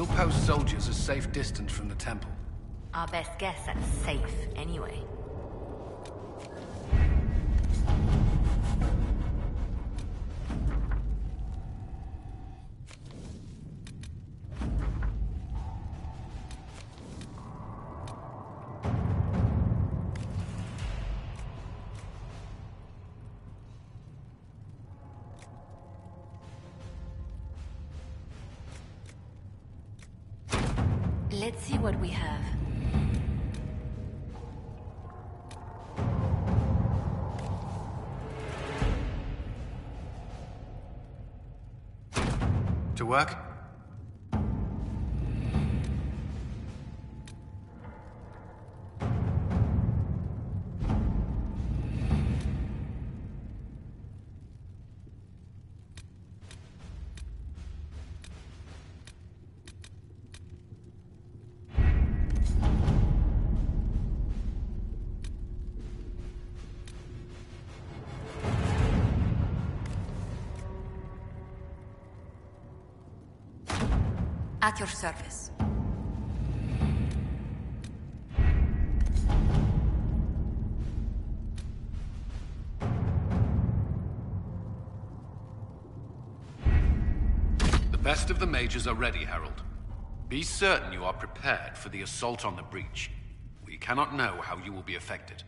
We'll post soldiers a safe distance from the temple. Our best guess at safe, anyway. Let's see what we have. To work? At your service. The best of the mages are ready, Herald. Be certain you are prepared for the assault on the breach. We cannot know how you will be affected.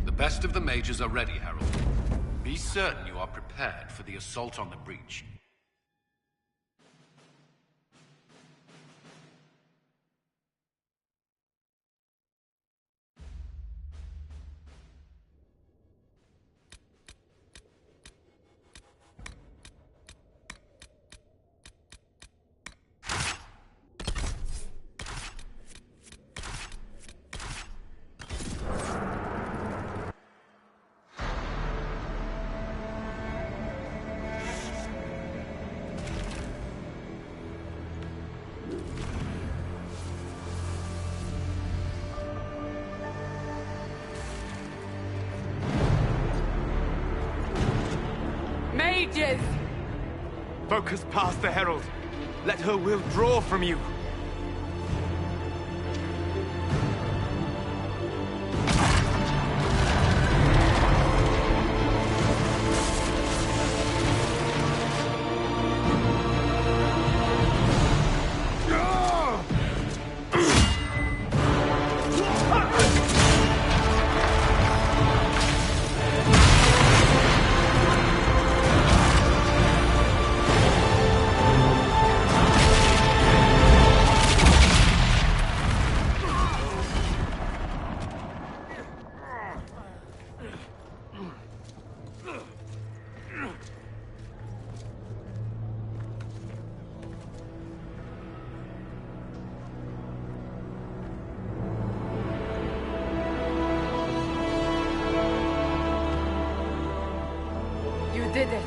The best of the mages are ready, Herald. Be certain you are prepared for the assault on the breach. Mages! Focus past the Herald. Let her will draw from you. You did it.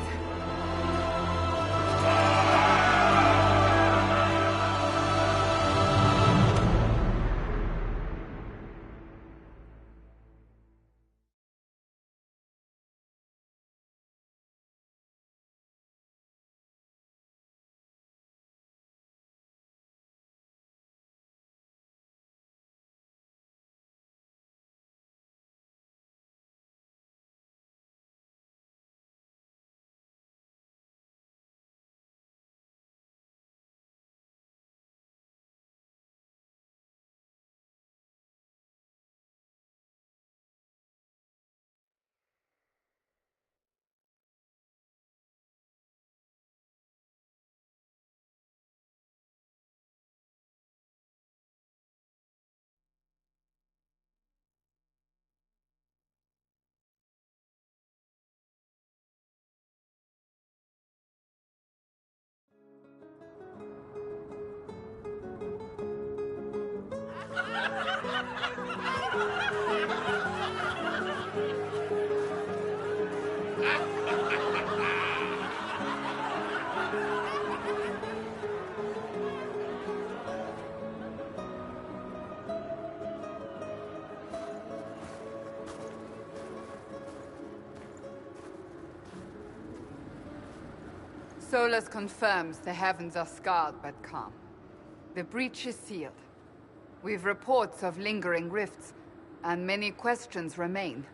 Solus confirms the heavens are scarred but calm. The breach is sealed. We've reports of lingering rifts, and many questions remain.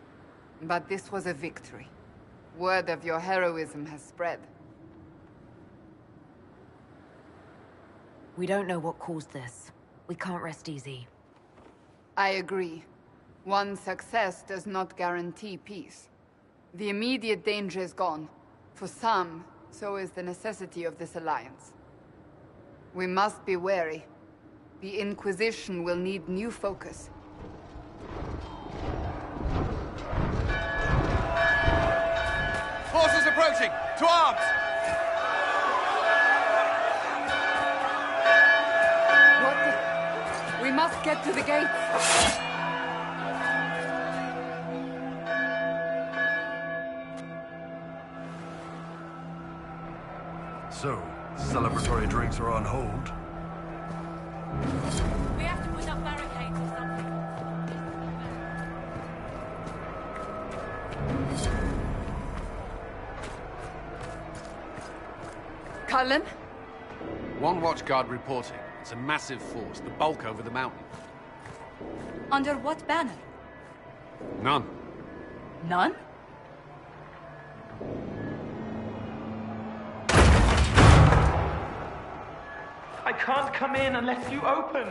But this was a victory. Word of your heroism has spread. We don't know what caused this. We can't rest easy. I agree. One success does not guarantee peace. The immediate danger is gone. For some, so is the necessity of this alliance. We must be wary. The Inquisition will need new focus. Forces approaching! To arms! What the... We must get to the gates! So, celebratory drinks are on hold. We have to put up barricades or something. Cullen? One watchguard reporting. It's a massive force, the bulk over the mountain. Under what banner? None. None? I can't come in unless you open.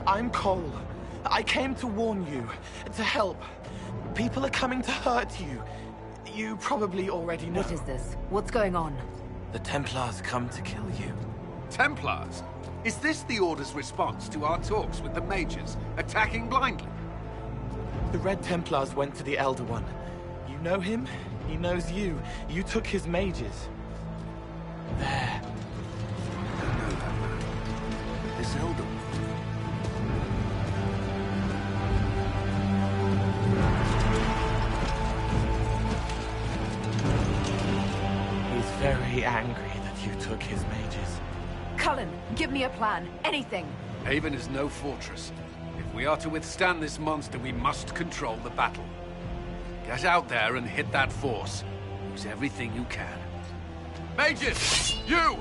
I'm Cole. I came to warn you, to help. People are coming to hurt you. You probably already know. What is this? What's going on? The Templars come to kill you. Templars? Is this the Order's response to our talks with the mages, attacking blindly? The Red Templars went to the Elder One. You know him, he knows you. You took his mages. There. I don't know that man. This Elder One. He's very angry that you took his mages. Cullen, give me a plan. Anything. Haven is no fortress. If we are to withstand this monster, we must control the battle. Get out there and hit that force. Use everything you can. Mages! You!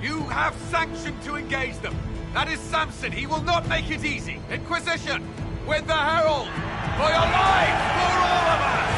You have sanction to engage them! That is Samson! He will not make it easy! Inquisition! With the Herald! For your lives! For all of us!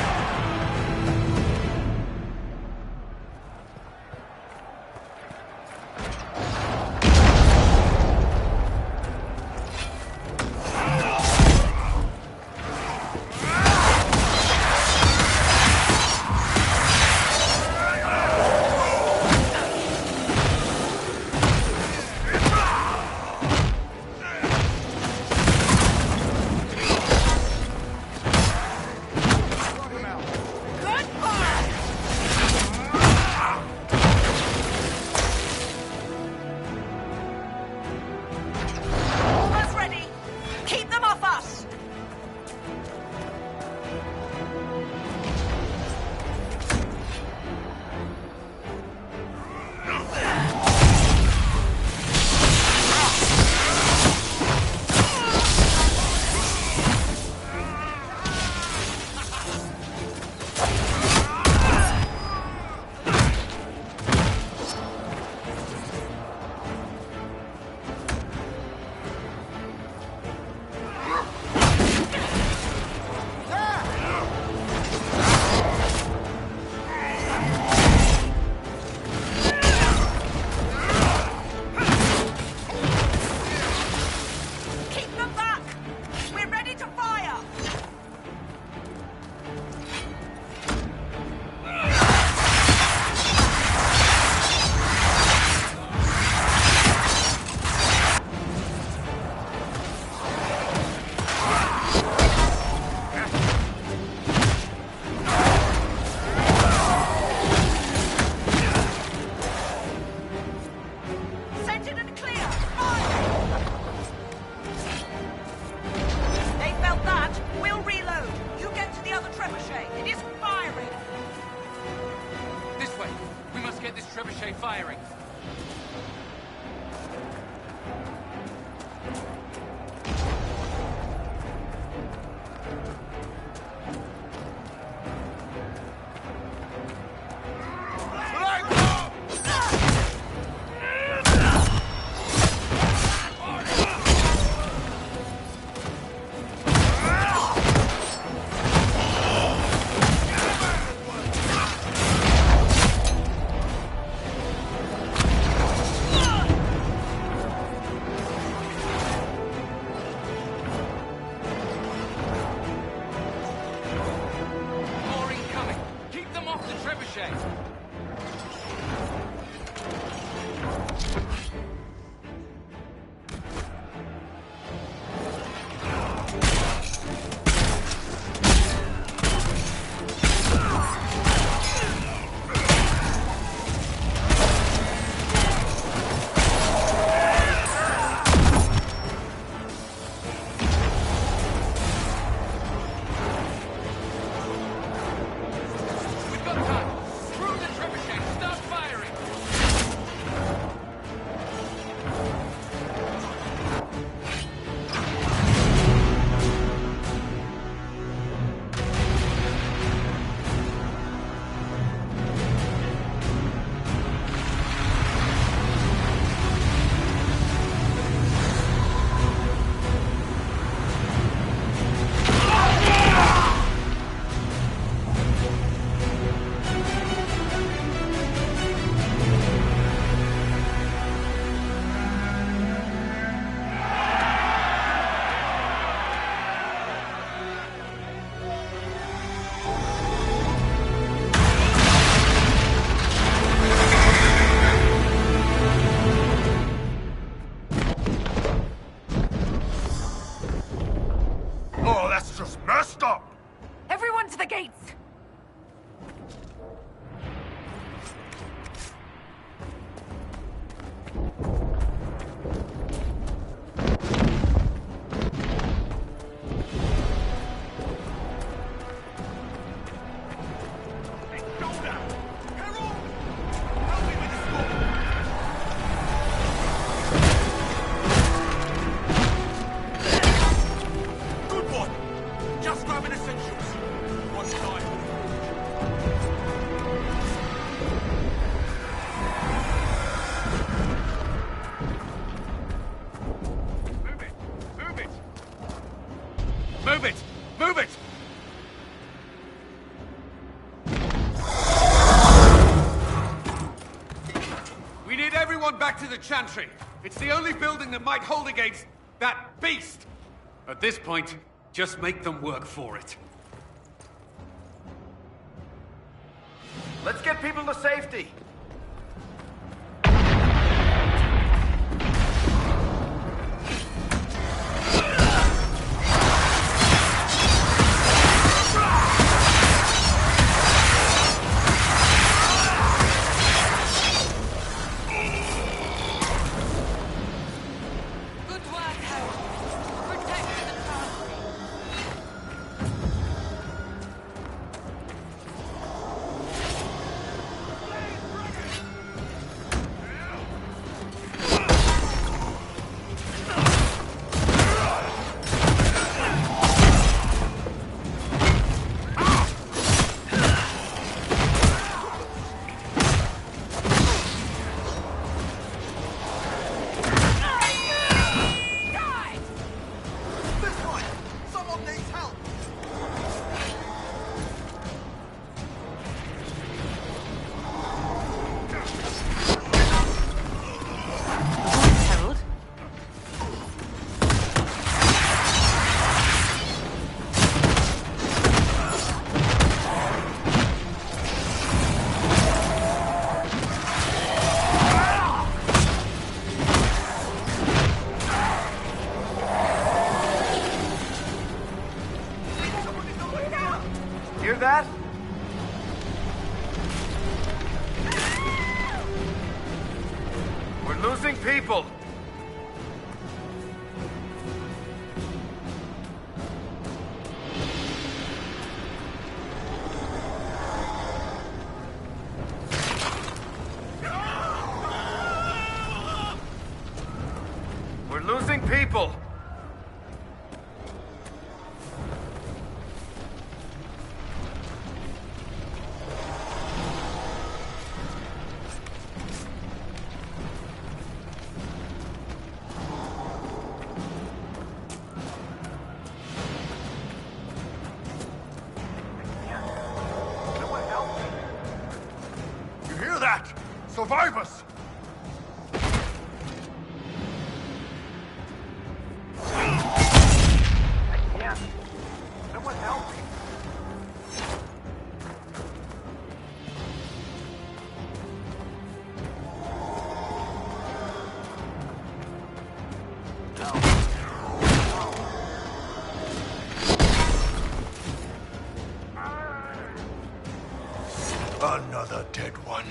get this trebuchet firing. Move it! Move it! We need everyone back to the Chantry. It's the only building that might hold against that beast. At this point, just make them work for it. Let's get people to safety. Hear that? We're losing people. people! You hear that? Survivors! Someone help me! Another dead one.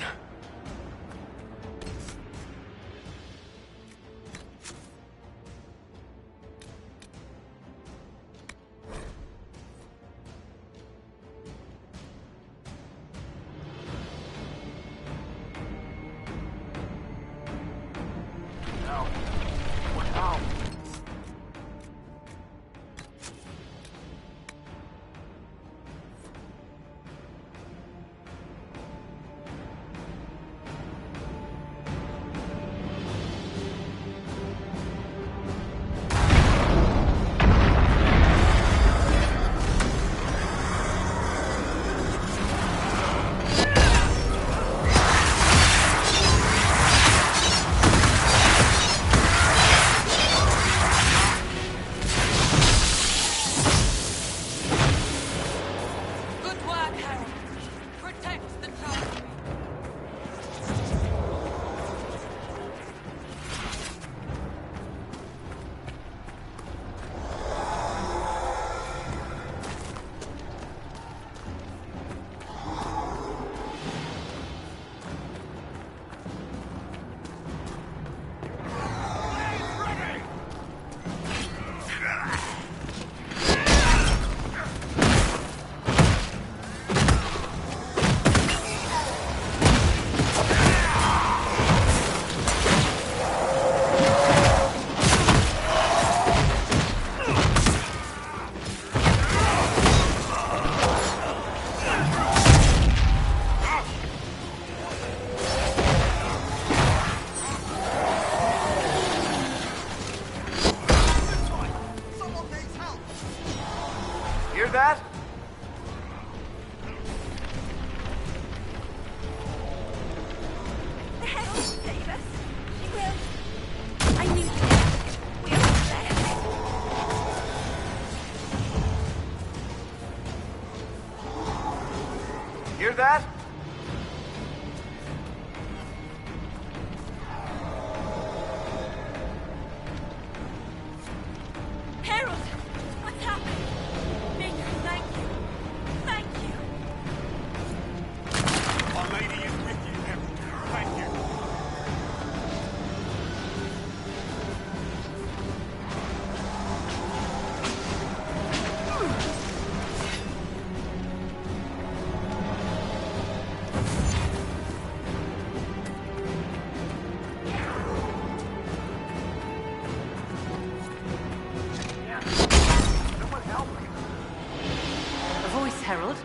Good work, Harold. Protect the tower. Hear that? Harold, save us. She will. I need you. We are there. Hear that? Harold, what's happened? Maker, thank you. Thank you. Our Lady is with you, Harold. Thank you. Someone help me! A voice, Harold.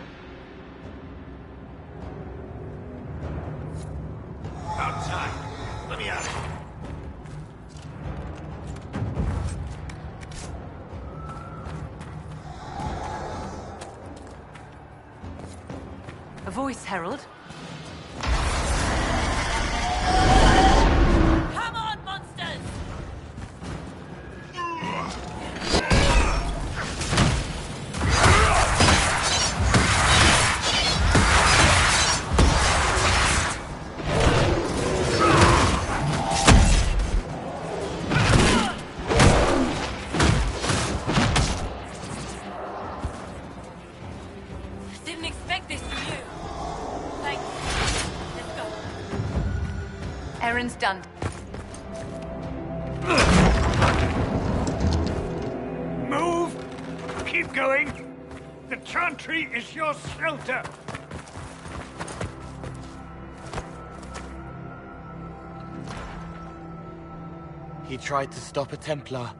About time. Let me out of here. A voice, Harold. Come on, monsters! Didn't expect this from you. Thank you. Let's go. Errand's done. Move! Keep going! The chantry is your shelter! He tried to stop a Templar.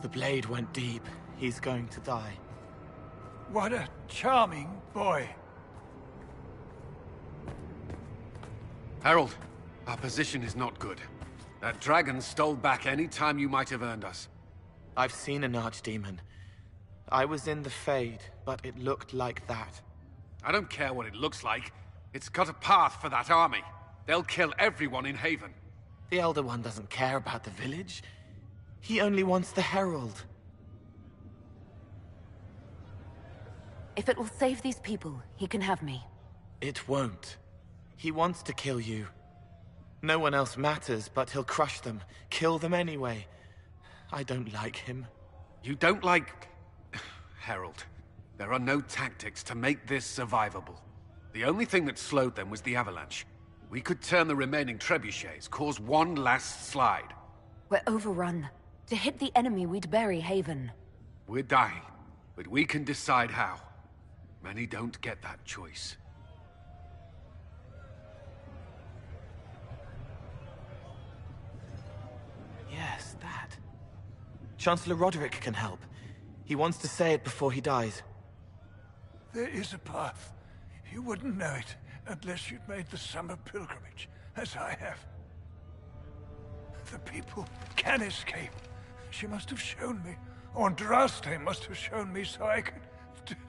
The blade went deep. He's going to die. What a charming boy. Harold, our position is not good. That dragon stole back any time you might have earned us. I've seen an archdemon. I was in the Fade, but it looked like that. I don't care what it looks like. It's got a path for that army. They'll kill everyone in Haven. The Elder One doesn't care about the village. He only wants the Herald. If it will save these people, he can have me. It won't. He wants to kill you. No one else matters, but he'll crush them, kill them anyway. I don't like him. You don't like... Harold, there are no tactics to make this survivable. The only thing that slowed them was the avalanche. We could turn the remaining trebuchets, cause one last slide. We're overrun. To hit the enemy, we'd bury Haven. We're dying, but we can decide how. Many don't get that choice. Yes, that. Chancellor Roderick can help. He wants to say it before he dies. There is a path. You wouldn't know it unless you'd made the summer pilgrimage, as I have. The people can escape. She must have shown me. Or Andraste must have shown me so I could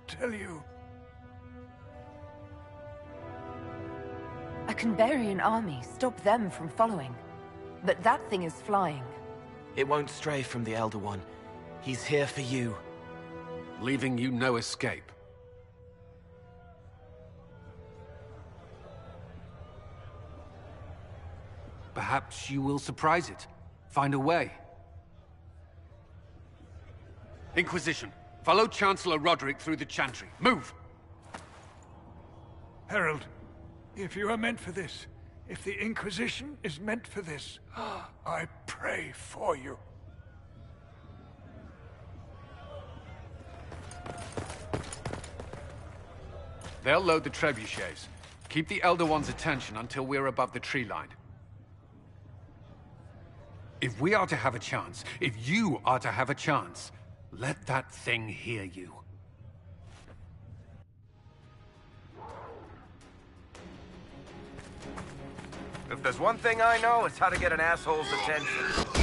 tell you. I can bury an army, stop them from following. But that thing is flying. It won't stray from the Elder One. He's here for you. Leaving you no escape. Perhaps you will surprise it. Find a way. Inquisition, follow Chancellor Roderick through the Chantry. Move! Herald, if you are meant for this, if the Inquisition is meant for this, I pray for you. They'll load the trebuchets. Keep the Elder One's attention until we're above the tree line. If we are to have a chance, if you are to have a chance, let that thing hear you. If there's one thing I know, it's how to get an asshole's attention.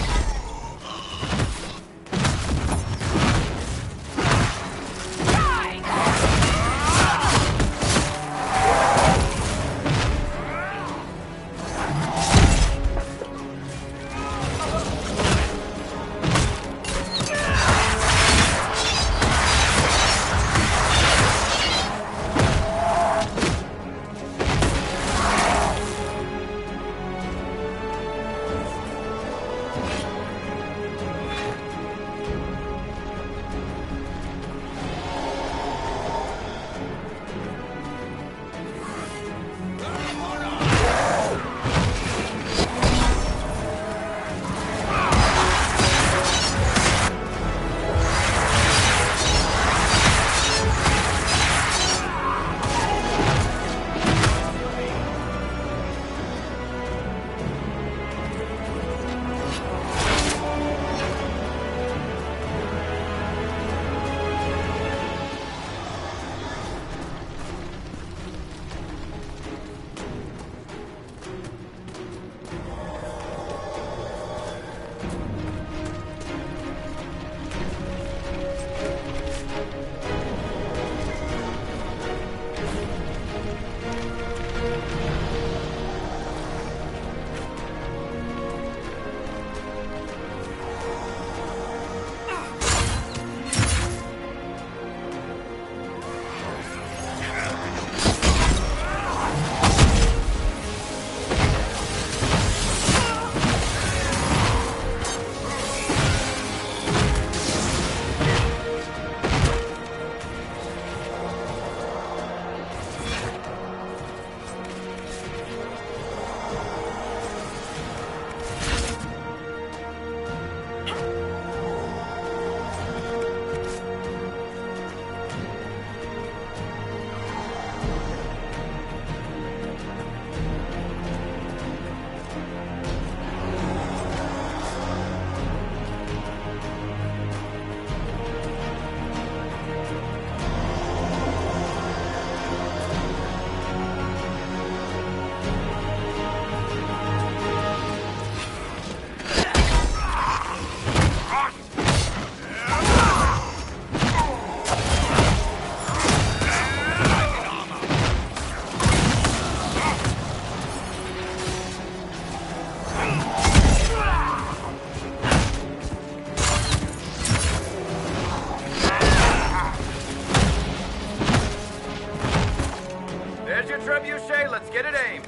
Get it aimed.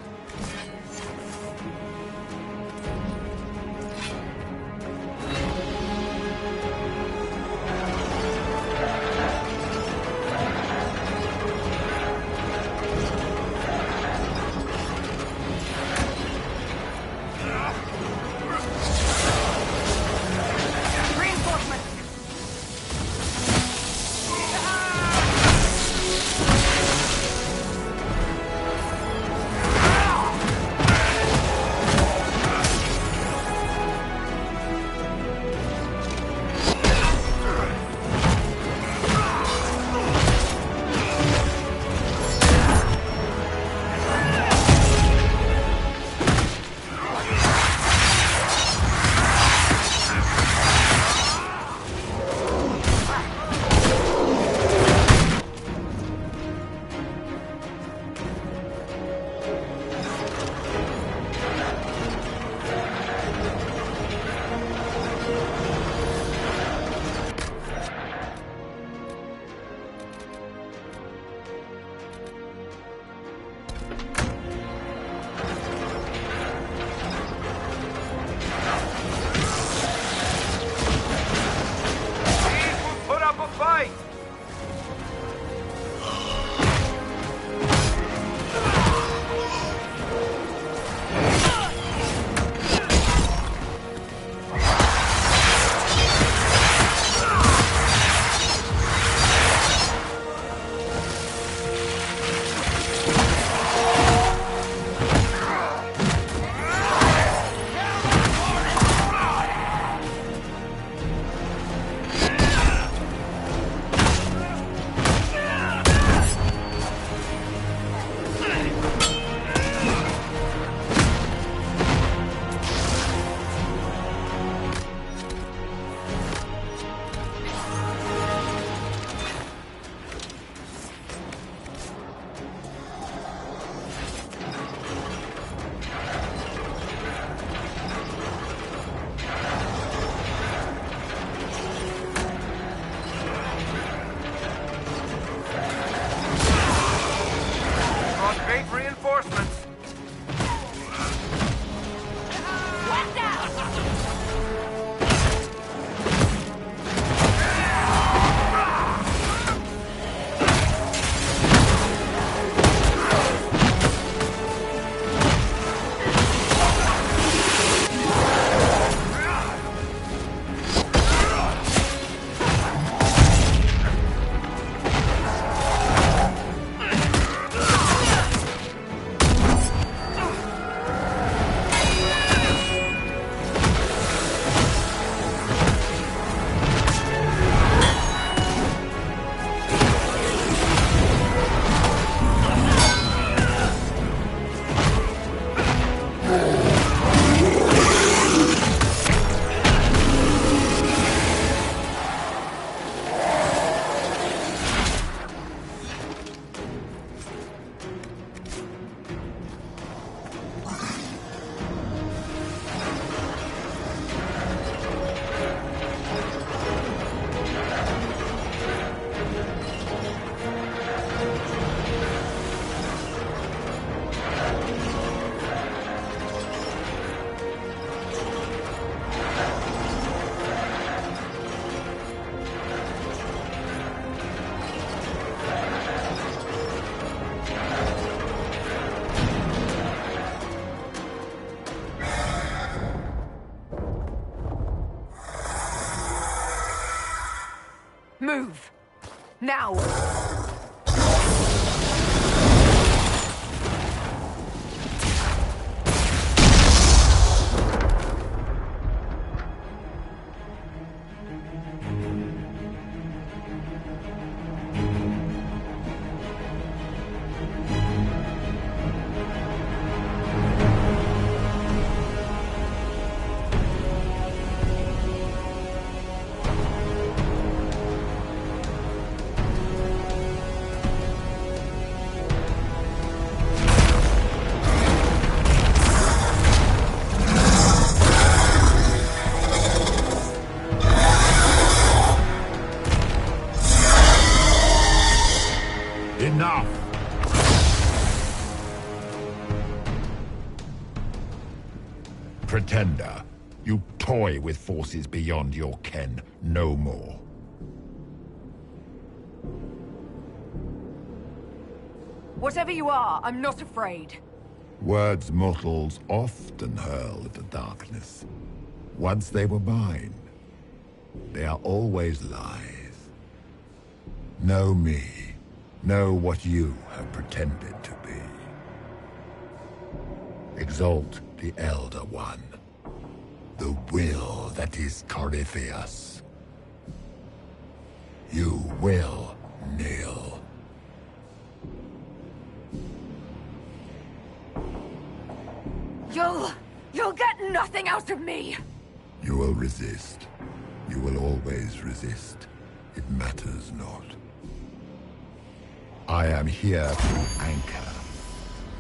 Move! Now! pretender. You toy with forces beyond your ken, no more. Whatever you are, I'm not afraid. Words mortals often hurl at the darkness. Once they were mine, they are always lies. Know me. Know what you have pretended to be. Exalt the Elder One. The will that is Corypheus. You will kneel. You'll get nothing out of me! You will resist. You will always resist. It matters not. I am here to anchor.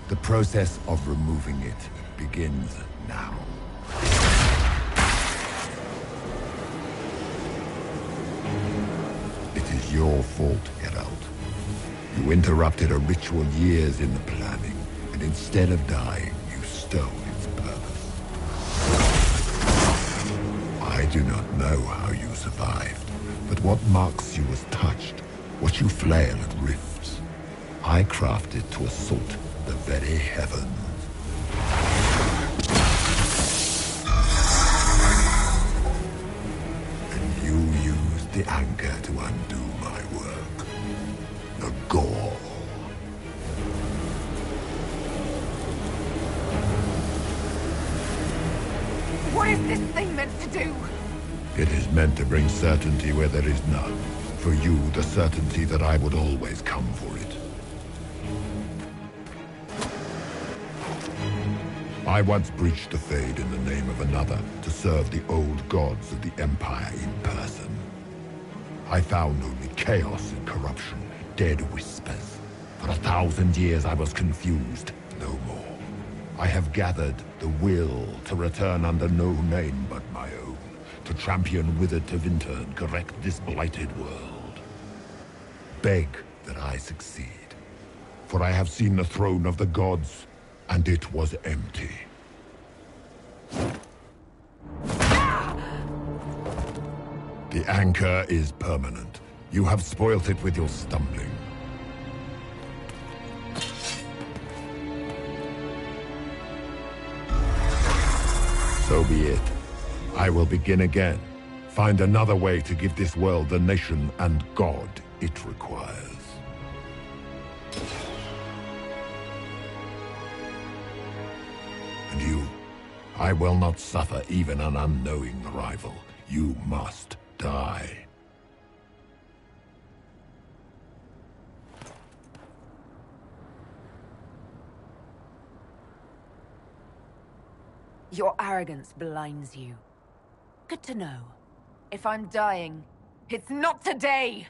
The process of removing it begins now. It is your fault, Geralt. You interrupted a ritual years in the planning, and instead of dying, you stole its purpose. I do not know how you survived, but what marks you as touched, what you flail at rifts, I crafted to assault the very heavens. And you used the anchor to undo my work. The gore. What is this thing meant to do? It is meant to bring certainty where there is none. For you, the certainty that I would always come for it. I once breached the Fade in the name of another to serve the old gods of the Empire in person. I found only chaos and corruption, dead whispers. For 1,000 years I was confused, no more. I have gathered the will to return under no name but my own, to champion Wither to Winter and correct this blighted world. Beg that I succeed, for I have seen the throne of the gods, and it was empty. The anchor is permanent. You have spoilt it with your stumbling. So be it. I will begin again. Find another way to give this world the nation and God it requires. And you, I will not suffer even an unknowing rival. You must die. Your arrogance blinds you. Good to know. If I'm dying, it's not today!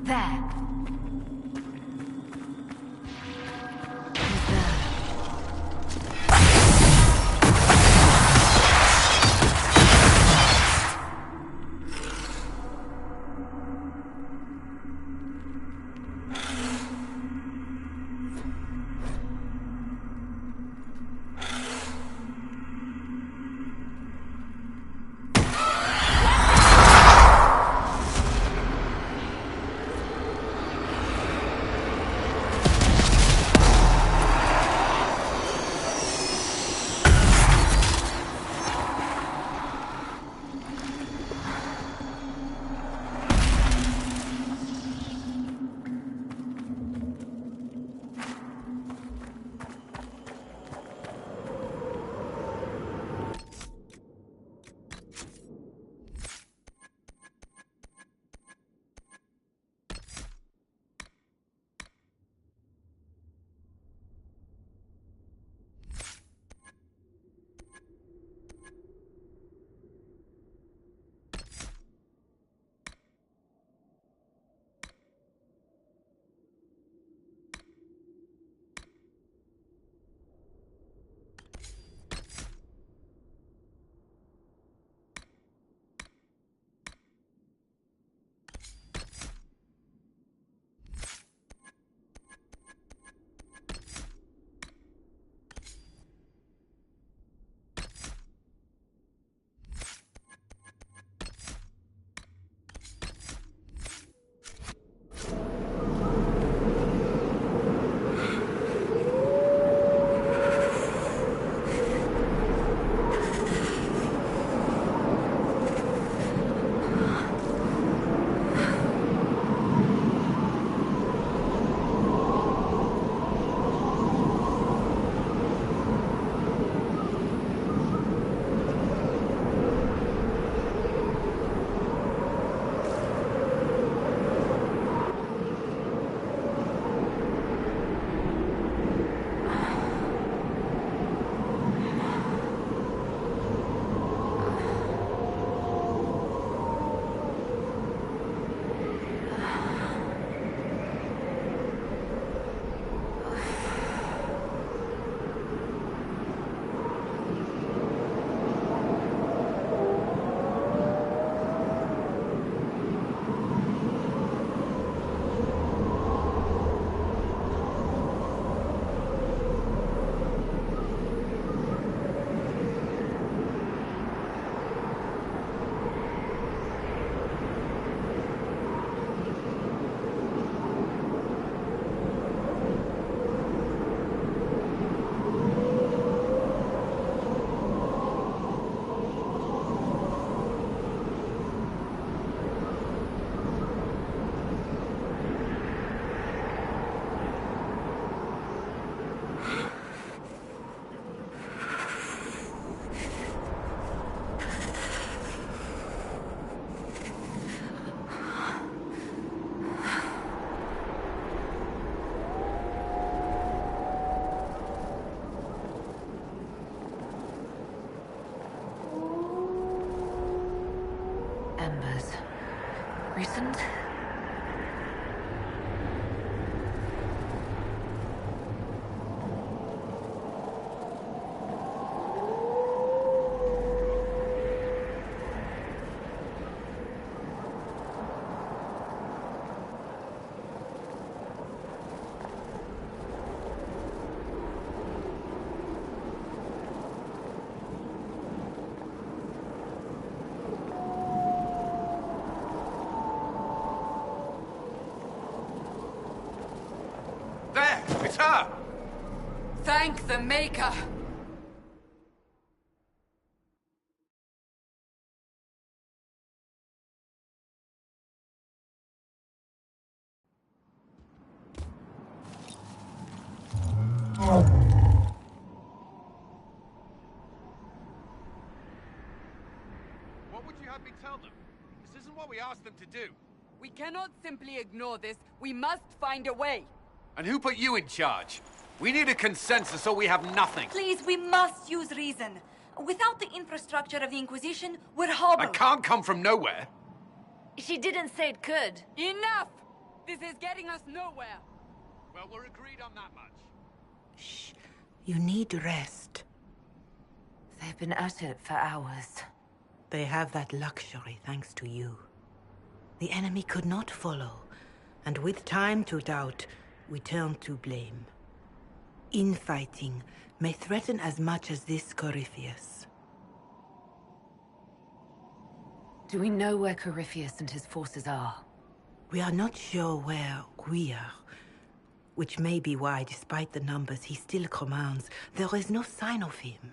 There. He's there. Embers. Recent? There! It's her! Thank the Maker! What would you have me tell them? This isn't what we asked them to do. We cannot simply ignore this. We must find a way. And who put you in charge? We need a consensus or we have nothing. Please, we must use reason. Without the infrastructure of the Inquisition, we're hobbled. I can't come from nowhere. She didn't say it could. Enough! This is getting us nowhere. Well, we're agreed on that much. Shh. You need rest. They've been at it for hours. They have that luxury thanks to you. The enemy could not follow, and with time to doubt, we turn to blame. Infighting may threaten as much as this Corypheus. Do we know where Corypheus and his forces are? We are not sure where we are, which may be why, despite the numbers he still commands, there is no sign of him.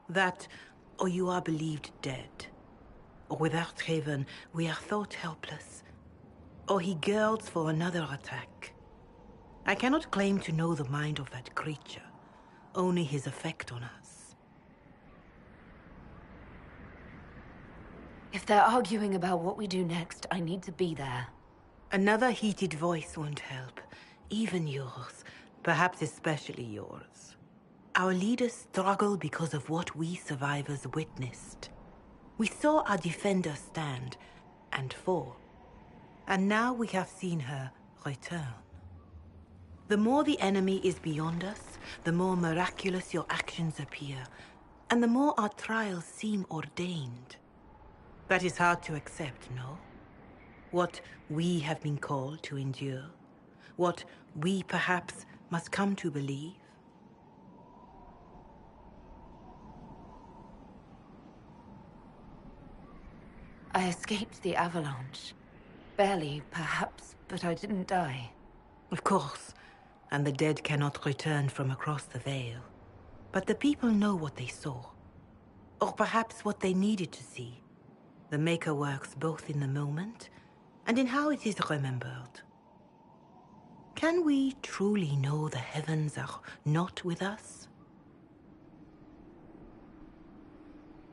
That, or you are believed dead. Or without Haven, we are thought helpless. Or he girds for another attack. I cannot claim to know the mind of that creature, only his effect on us. If they're arguing about what we do next, I need to be there. Another heated voice won't help. Even yours. Perhaps especially yours. Our leaders struggle because of what we survivors witnessed. We saw our defender stand and fall. And now we have seen her return. The more the enemy is beyond us, the more miraculous your actions appear, and the more our trials seem ordained. That is hard to accept, no? What we have been called to endure, what we perhaps must come to believe. I escaped the avalanche. Barely, perhaps, but I didn't die. Of course, and the dead cannot return from across the veil. But the people know what they saw. Or perhaps what they needed to see. The Maker works both in the moment and in how it is remembered. Can we truly know the heavens are not with us?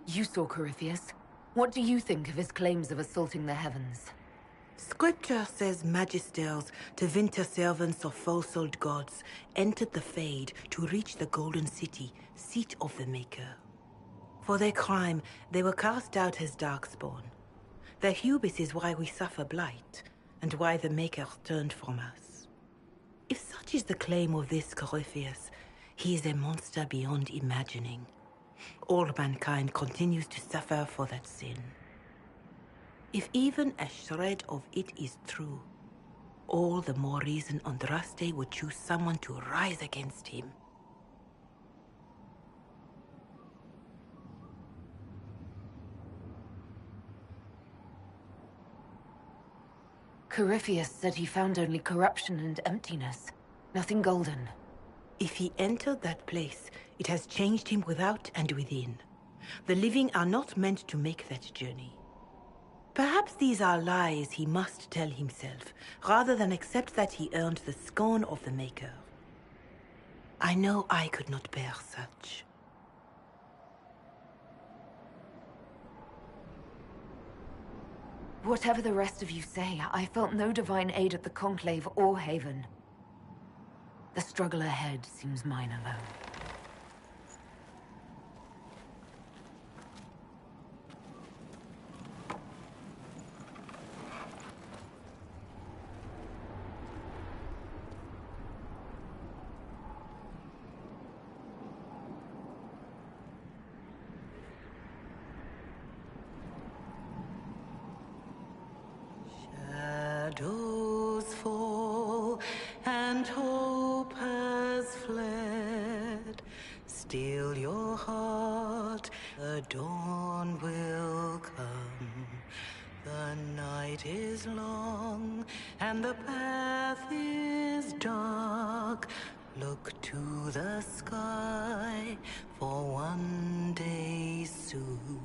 You saw Corypheus. What do you think of his claims of assaulting the heavens? Scripture says magisters, divinter servants of false-souled gods, entered the Fade to reach the Golden City, seat of the Maker. For their crime, they were cast out as darkspawn. Their hubris is why we suffer blight, and why the Maker turned from us. If such is the claim of this Corypheus, he is a monster beyond imagining. All mankind continues to suffer for that sin. If even a shred of it is true, all the more reason Andraste would choose someone to rise against him. Corypheus said he found only corruption and emptiness. Nothing golden. If he entered that place, it has changed him without and within. The living are not meant to make that journey. Perhaps these are lies he must tell himself, rather than accept that he earned the scorn of the Maker. I know I could not bear such. Whatever the rest of you say, I felt no divine aid at the Conclave or Haven. The struggle ahead seems mine alone. Shadows fall and hope has fled. Still your heart, the dawn will come. The night is long and the path is dark. Look to the sky, for one day soon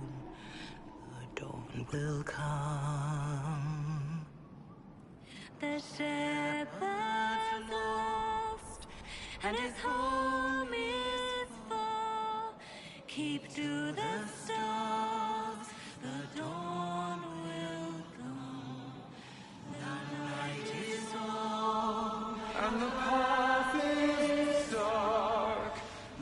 the dawn will come. The shepherd's lost, and his home is far. Keep to the stars, the dawn will come. The night is long, And the path is dark.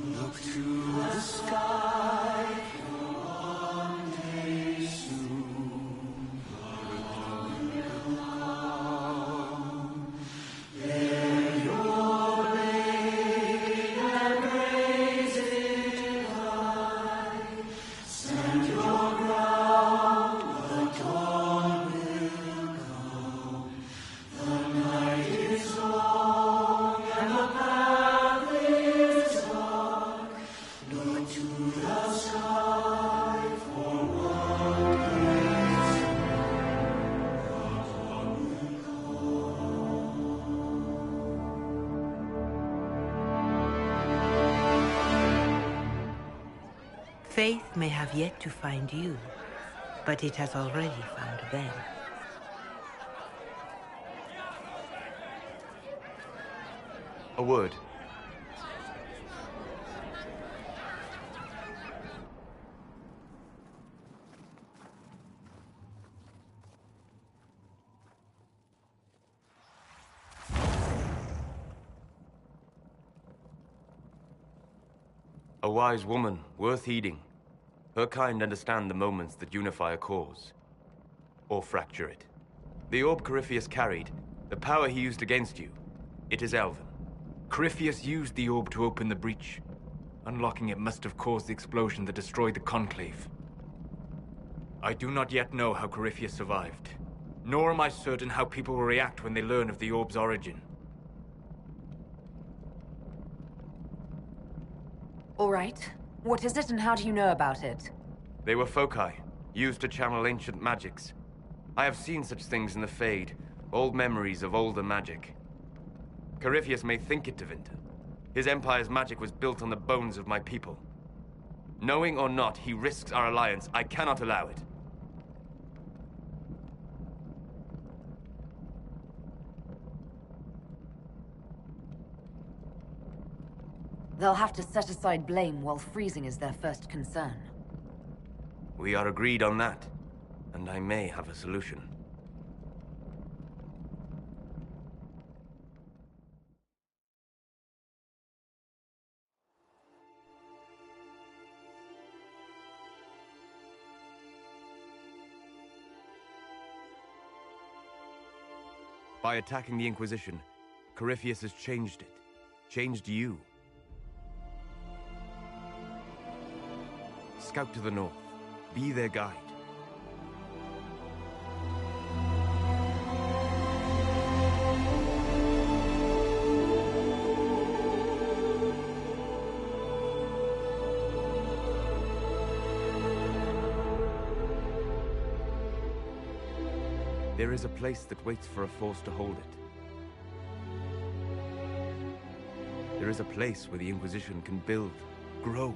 Look to the sky, for one day soon the dawn will come. faith may have yet to find you, but it has already found them. A word. A wise woman, worth heeding. Her kind understand the moments that unify a cause. Or fracture it. The orb Corypheus carried, the power he used against you, it is Elven. Corypheus used the orb to open the breach. Unlocking it must have caused the explosion that destroyed the Conclave. I do not yet know how Corypheus survived, nor am I certain how people will react when they learn of the orb's origin. All right. What is it and how do you know about it? They were foci, used to channel ancient magics. I have seen such things in the Fade, old memories of older magic. Corypheus may think it Tevinter. His empire's magic was built on the bones of my people. Knowing or not, he risks our alliance. I cannot allow it. They'll have to set aside blame while freezing is their first concern. We are agreed on that, and I may have a solution. By attacking the Inquisition, Corypheus has changed it. Changed you. Scout to the north. Be their guide. There is a place that waits for a force to hold it. There is a place where the Inquisition can build, grow.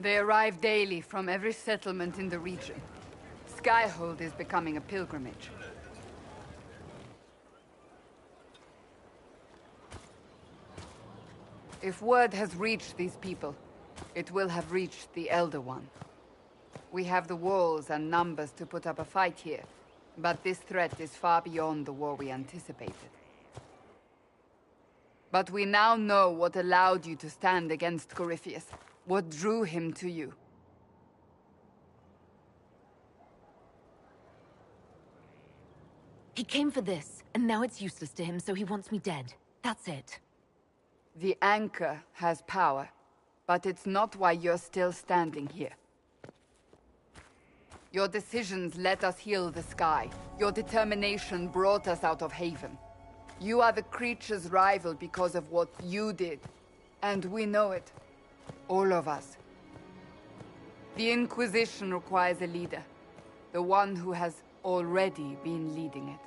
They arrive daily from every settlement in the region. Skyhold is becoming a pilgrimage. If word has reached these people, it will have reached the Elder One. We have the walls and numbers to put up a fight here, but this threat is far beyond the war we anticipated. But we now know what allowed you to stand against Corypheus. What drew him to you? He came for this, and now it's useless to him, so he wants me dead. That's it. The Anchor has power, but it's not why you're still standing here. Your decisions let us heal the sky. Your determination brought us out of Haven. You are the creature's rival because of what you did. And we know it. All of us. The Inquisition requires a leader. The one who has already been leading it.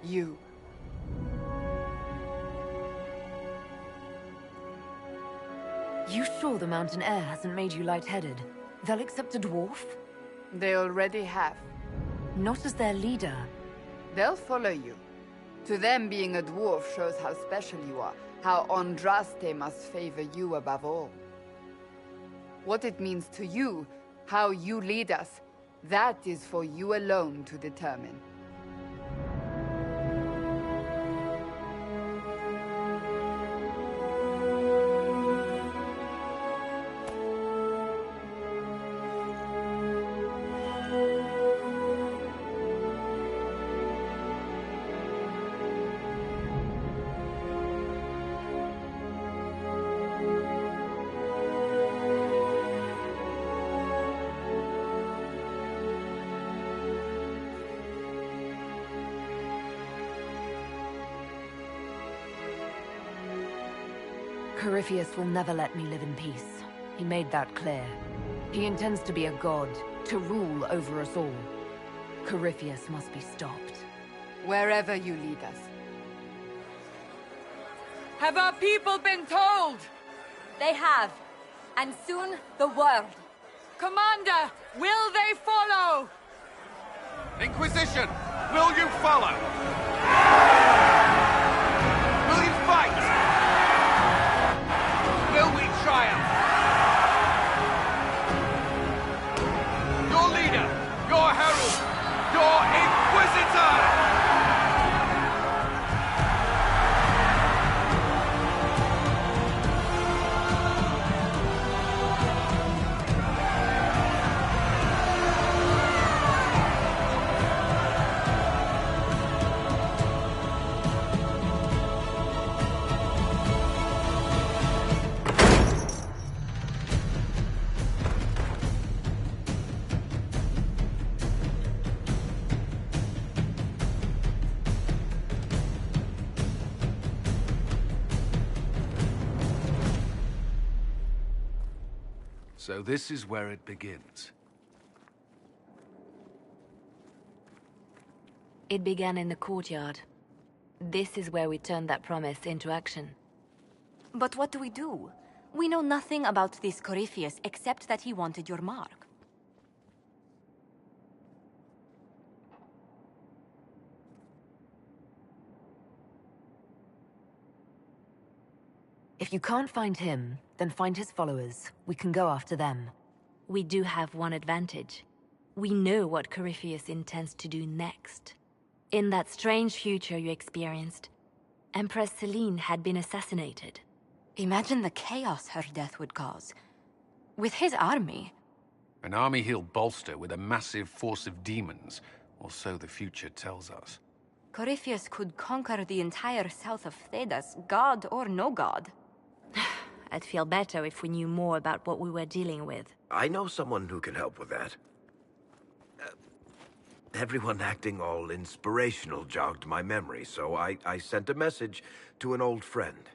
You. You sure the mountain air hasn't made you lightheaded? They'll accept a dwarf? They already have. Not as their leader. They'll follow you. To them, being a dwarf shows how special you are, how Andraste must favor you above all. What it means to you, how you lead us, that is for you alone to determine. Corypheus will never let me live in peace. He made that clear. He intends to be a god, to rule over us all. Corypheus must be stopped. Wherever you lead us. Have our people been told? They have. And soon, the world. Commander, will they follow? Inquisition, will you follow? Will you fight? Will we triumph? Your leader, your herald, your Inquisitor! So this is where it begins. It began in the courtyard. This is where we turned that promise into action. But what do we do? We know nothing about this Corypheus except that he wanted your mark. If you can't find him, then find his followers. We can go after them. We do have one advantage. We know what Corypheus intends to do next. In that strange future you experienced, Empress Celine had been assassinated. Imagine the chaos her death would cause. With his army. An army he'll bolster with a massive force of demons, or so the future tells us. Corypheus could conquer the entire south of Thedas, god or no god. I'd feel better if we knew more about what we were dealing with. I know someone who can help with that. Everyone acting all inspirational jogged my memory, so I sent a message to an old friend.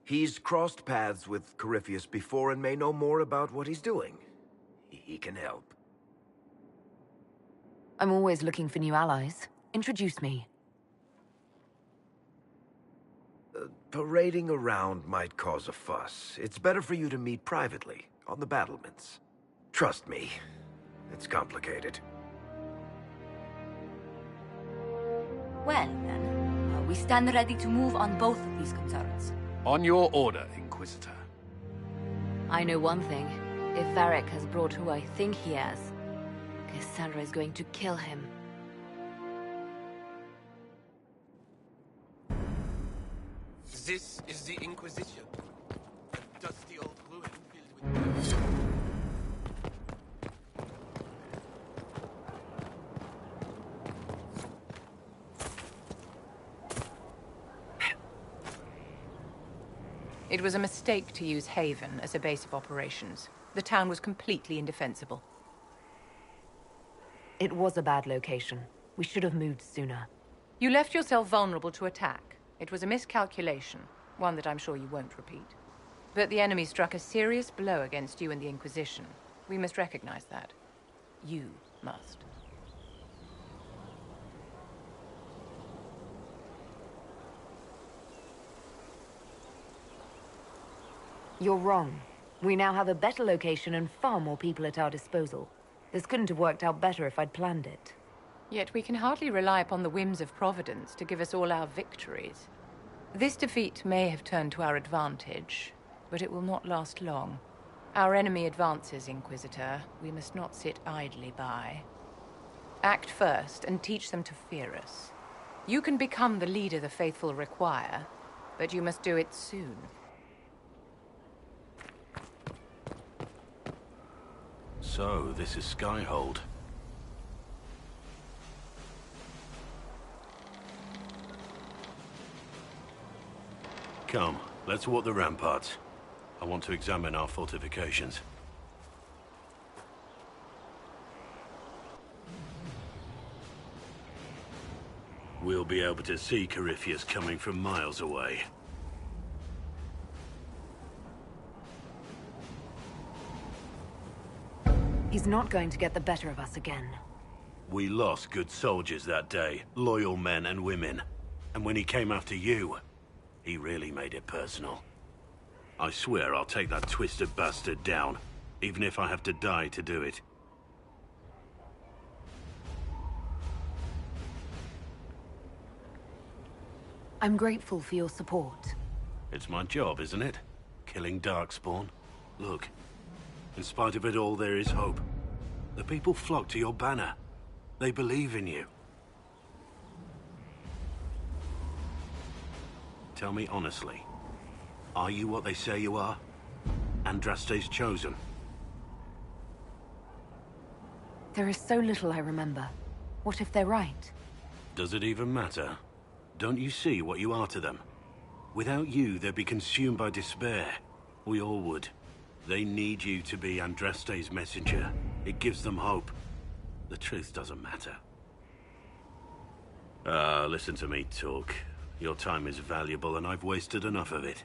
He's crossed paths with Corypheus before and may know more about what he's doing. He can help. I'm always looking for new allies. Introduce me. Parading around might cause a fuss. It's better for you to meet privately, on the battlements. Trust me, it's complicated. Well, then, we stand ready to move on both of these concerns. On your order, Inquisitor. I know one thing. If Varric has brought who I think he has, Cassandra is going to kill him. This is the Inquisition. A dusty old ruin filled with... It was a mistake to use Haven as a base of operations. The town was completely indefensible. It was a bad location. We should have moved sooner. You left yourself vulnerable to attack. It was a miscalculation, one that I'm sure you won't repeat. But the enemy struck a serious blow against you and the Inquisition. We must recognize that. You must. You're wrong. We now have a better location and far more people at our disposal. This couldn't have worked out better if I'd planned it. Yet we can hardly rely upon the whims of Providence to give us all our victories. This defeat may have turned to our advantage, but it will not last long. Our enemy advances, Inquisitor. We must not sit idly by. Act first and teach them to fear us. You can become the leader the faithful require, but you must do it soon. So, this is Skyhold. Come, let's walk the ramparts. I want to examine our fortifications. We'll be able to see Corypheus coming from miles away. He's not going to get the better of us again. We lost good soldiers that day, loyal men and women. And when he came after you, he really made it personal. I swear I'll take that twisted bastard down, even if I have to die to do it. I'm grateful for your support. It's my job, isn't it? Killing Darkspawn. Look, in spite of it all, there is hope. The people flock to your banner. They believe in you. Tell me honestly, are you what they say you are? Andraste's chosen? There is so little I remember. What if they're right? Does it even matter? Don't you see what you are to them? Without you, they'd be consumed by despair. We all would. They need you to be Andraste's messenger. It gives them hope. The truth doesn't matter. Listen to me talk. Your time is valuable and I've wasted enough of it.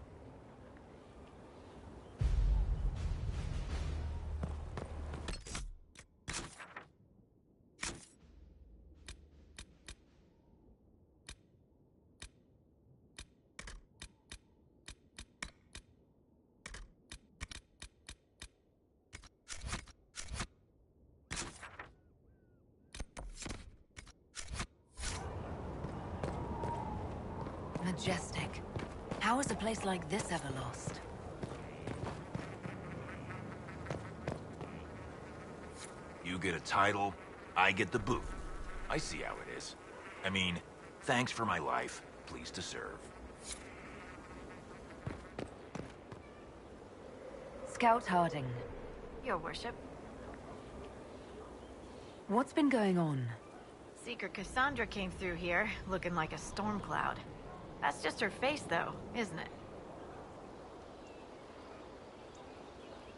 Majestic. How is a place like this ever lost? You get a title, I get the boot. I see how it is. I mean, thanks for my life. Pleased to serve. Scout Harding. Your worship. What's been going on? Seeker Cassandra came through here, looking like a storm cloud. That's just her face, though, isn't it?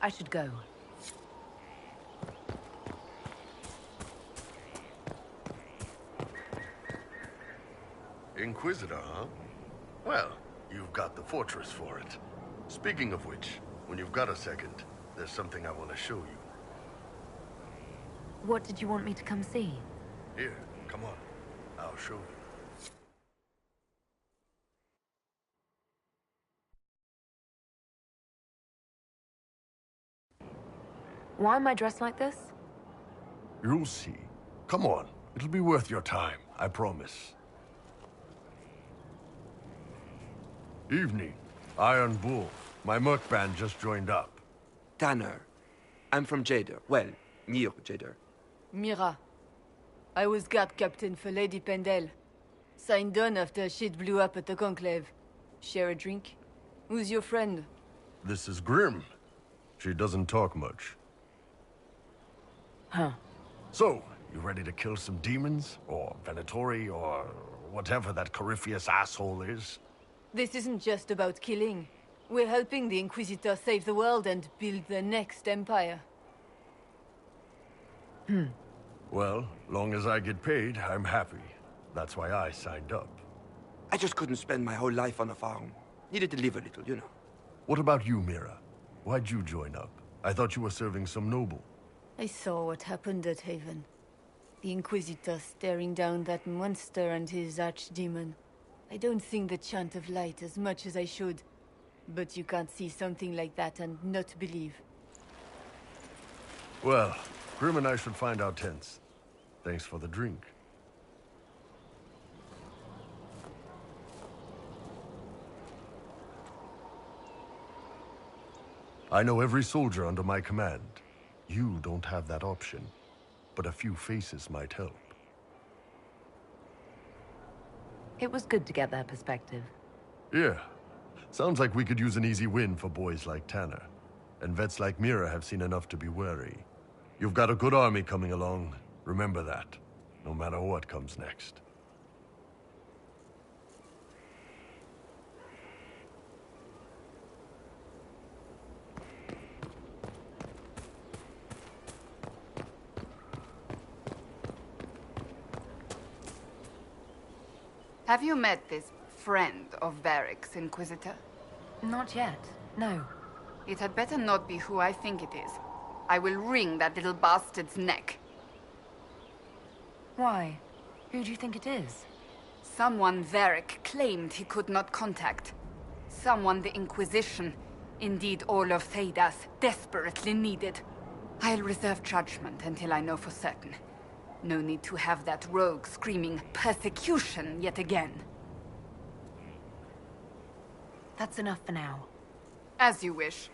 I should go. Inquisitor, huh? Well, you've got the fortress for it. Speaking of which, when you've got a second, there's something I want to show you. What did you want me to come see? Here, come on. I'll show you. Why am I dressed like this? You'll see. Come on. It'll be worth your time, I promise. Evening. Iron Bull. My merc band just joined up. Tanner. I'm from Jader. Well, near Jader. Mira. I was guard captain for Lady Pendel. Signed on after shit blew up at the Conclave. Share a drink? Who's your friend? This is Grim. She doesn't talk much. Huh. So, you ready to kill some demons? Or Venatori, or whatever that Corypheus asshole is? This isn't just about killing. We're helping the Inquisitor save the world and build the next empire. Well, long as I get paid, I'm happy. That's why I signed up. I just couldn't spend my whole life on a farm. Needed to live a little, you know. What about you, Mira? Why'd you join up? I thought you were serving some noble. I saw what happened at Haven. The Inquisitor staring down that monster and his archdemon. I don't sing the chant of light as much as I should. But you can't see something like that and not believe. Well, Grim and I should find our tents. Thanks for the drink. I know every soldier under my command. You don't have that option, but a few faces might help. It was good to get their perspective. Yeah. Sounds like we could use an easy win for boys like Tanner. And vets like Mira have seen enough to be wary. You've got a good army coming along. Remember that, no matter what comes next. Have you met this friend of Varric's, Inquisitor? Not yet, no. It had better not be who I think it is. I will wring that little bastard's neck. Why? Who do you think it is? Someone Varric claimed he could not contact. Someone the Inquisition, indeed all of Thedas, desperately needed. I'll reserve judgment until I know for certain. No need to have that rogue screaming persecution yet again. That's enough for now. As you wish.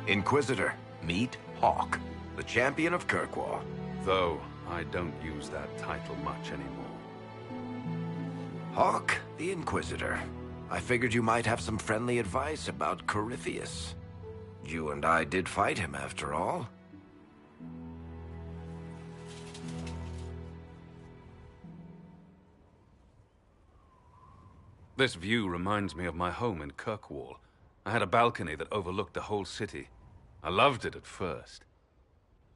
Inquisitor, meet Hawk, the champion of Kirkwall. Though I don't use that title much anymore. Hawk, the Inquisitor. I figured you might have some friendly advice about Corypheus. You and I did fight him, after all. This view reminds me of my home in Kirkwall. I had a balcony that overlooked the whole city. I loved it at first.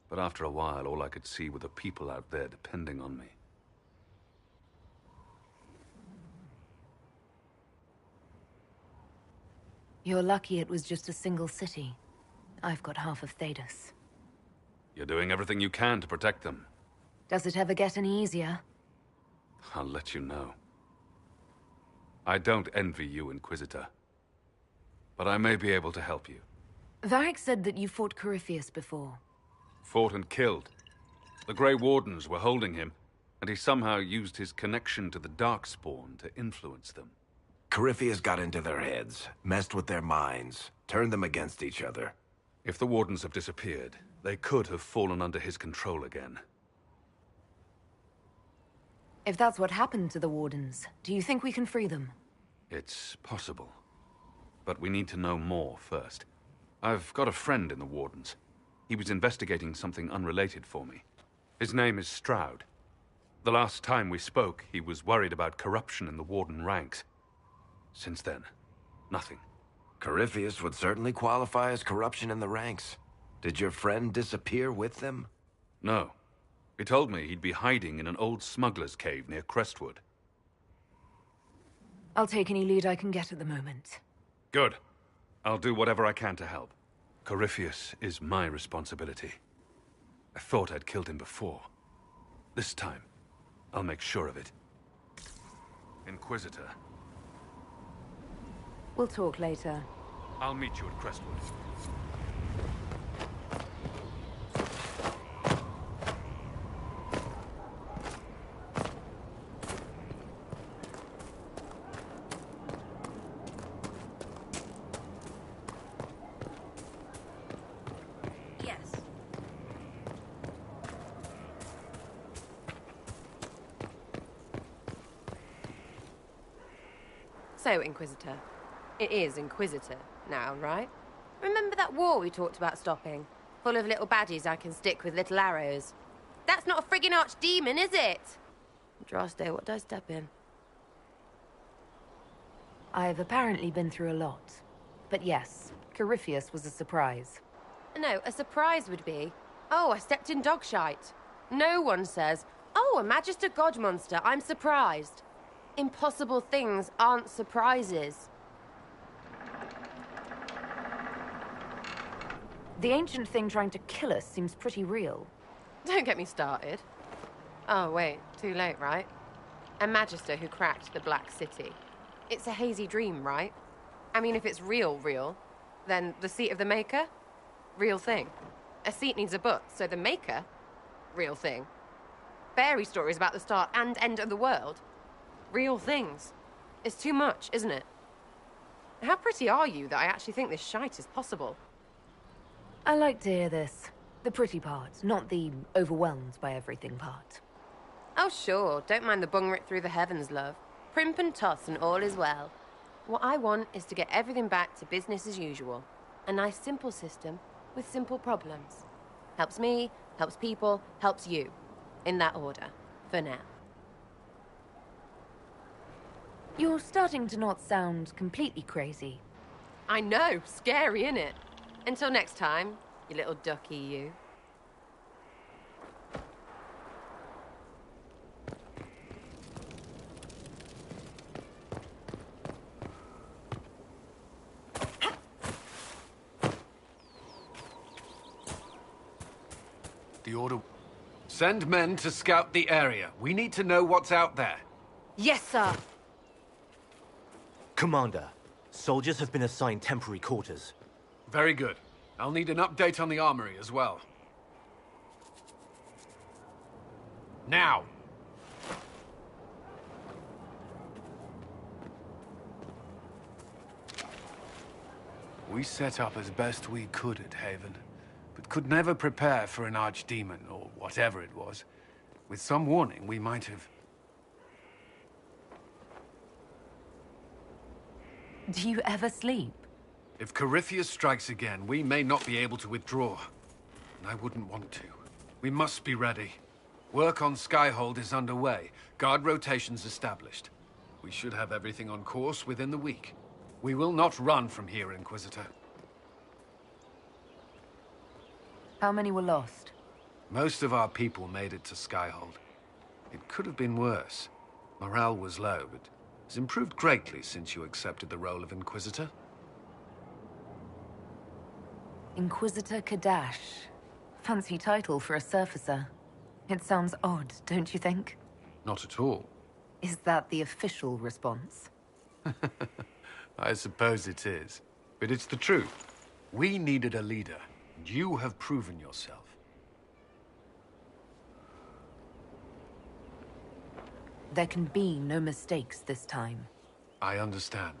But after a while, all I could see were the people out there depending on me. You're lucky it was just a single city. I've got half of Thedas. You're doing everything you can to protect them. Does it ever get any easier? I'll let you know. I don't envy you, Inquisitor. But I may be able to help you. Varric said that you fought Corypheus before. Fought and killed. The Grey Wardens were holding him, and he somehow used his connection to the Darkspawn to influence them. Corypheus got into their heads, messed with their minds, turned them against each other. If the Wardens have disappeared, they could have fallen under his control again. If that's what happened to the Wardens, do you think we can free them? It's possible. But we need to know more first. I've got a friend in the Wardens. He was investigating something unrelated for me. His name is Stroud. The last time we spoke, he was worried about corruption in the Warden ranks. Since then, nothing. Corypheus would certainly qualify as corruption in the ranks. Did your friend disappear with them? No. He told me he'd be hiding in an old smuggler's cave near Crestwood. I'll take any lead I can get at the moment. Good. I'll do whatever I can to help. Corypheus is my responsibility. I thought I'd killed him before. This time, I'll make sure of it. Inquisitor. We'll talk later. I'll meet you at Crestwood. So, Inquisitor. It is Inquisitor now, right? Remember that war we talked about stopping? Full of little baddies I can stick with little arrows. That's not a friggin' archdemon, is it? Droste, what did I step in? I've apparently been through a lot. But yes, Corypheus was a surprise. No, a surprise would be, oh, I stepped in dog shite. No one says, oh, a Magister God monster, I'm surprised. Impossible things aren't surprises. The ancient thing trying to kill us seems pretty real. Don't get me started. Oh, wait, too late, right? A Magister who cracked the Black City. It's a hazy dream, right? I mean, if it's real, then the seat of the Maker? Real thing. A seat needs a butt, so the Maker? Real thing. Fairy stories about the start and end of the world? Real things. It's too much, isn't it? How pretty are you that I actually think this shite is possible? I like to hear this. The pretty part, not the overwhelmed by everything part. Oh, sure. Don't mind the bung rip through the heavens, love. Primp and toss and all is well. What I want is to get everything back to business as usual. A nice simple system with simple problems. Helps me, helps people, helps you. In that order. For now. You're starting to not sound completely crazy. I know. Scary, innit? Until next time, you little ducky, you. The order... Send men to scout the area. We need to know what's out there. Yes, sir. Commander, soldiers have been assigned temporary quarters. Very good. I'll need an update on the armory as well. Now! We set up as best we could at Haven, but could never prepare for an archdemon, or whatever it was. With some warning, we might have... Do you ever sleep? If Corypheus strikes again, we may not be able to withdraw. And I wouldn't want to. We must be ready. Work on Skyhold is underway. Guard rotations established. We should have everything on course within the week. We will not run from here, Inquisitor. How many were lost? Most of our people made it to Skyhold. It could have been worse. Morale was low, but it's improved greatly since you accepted the role of Inquisitor. Inquisitor Kadash. Fancy title for a surfacer. It sounds odd, don't you think? Not at all. Is that the official response? I suppose it is. But it's the truth. We needed a leader, and you have proven yourself. There can be no mistakes this time. I understand.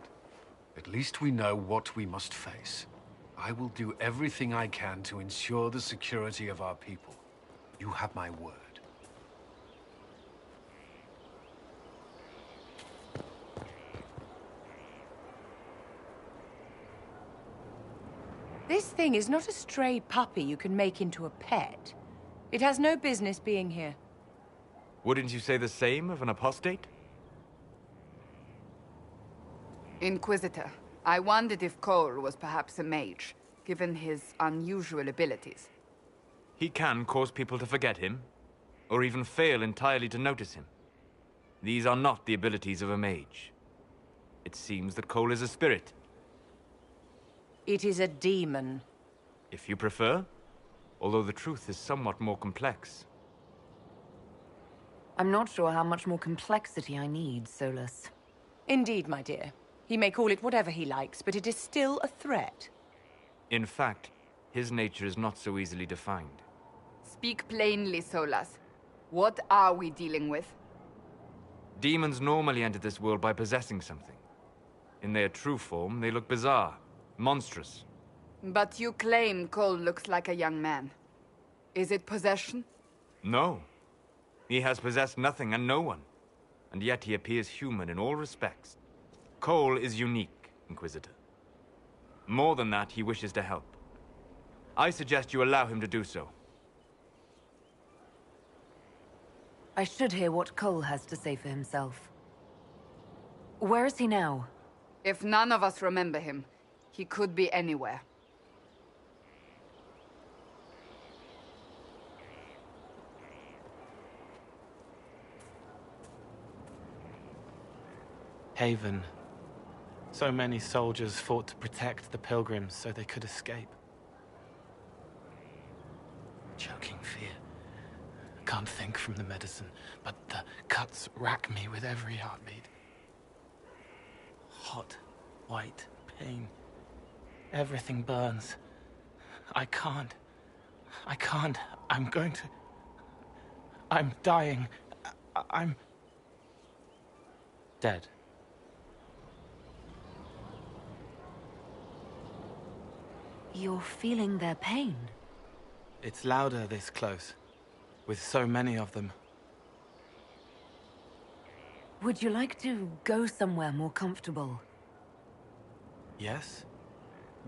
At least we know what we must face. I will do everything I can to ensure the security of our people. You have my word. This thing is not a stray puppy you can make into a pet. It has no business being here. Wouldn't you say the same of an apostate? Inquisitor, I wondered if Cole was perhaps a mage, given his unusual abilities. He can cause people to forget him, or even fail entirely to notice him. These are not the abilities of a mage. It seems that Cole is a spirit. It is a demon. If you prefer, although the truth is somewhat more complex. I'm not sure how much more complexity I need, Solus. Indeed, my dear. He may call it whatever he likes, but it is still a threat. In fact, his nature is not so easily defined. Speak plainly, Solus. What are we dealing with? Demons normally enter this world by possessing something. In their true form, they look bizarre, monstrous. But you claim Cole looks like a young man. Is it possession? No. He has possessed nothing and no one. And yet he appears human in all respects. Cole is unique, Inquisitor. More than that, he wishes to help. I suggest you allow him to do so. I should hear what Cole has to say for himself. Where is he now? If none of us remember him, he could be anywhere. Haven. So many soldiers fought to protect the pilgrims so they could escape. Choking fear. Can't think from the medicine, but the cuts rack me with every heartbeat. Hot, white pain. Everything burns. I can't. I'm going to... I'm dying. I'm... dead. You're feeling their pain? It's louder this close, with so many of them. Would you like to go somewhere more comfortable? Yes,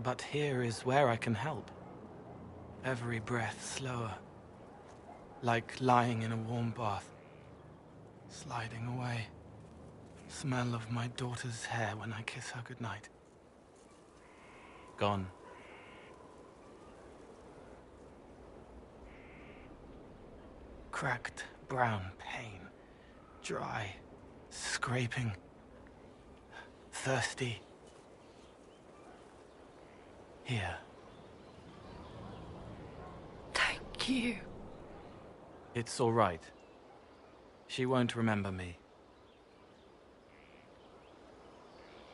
but here is where I can help. Every breath slower, like lying in a warm bath, sliding away. Smell of my daughter's hair when I kiss her goodnight. Gone. Cracked brown pain, dry, scraping, thirsty. Here. Thank you. It's all right. She won't remember me.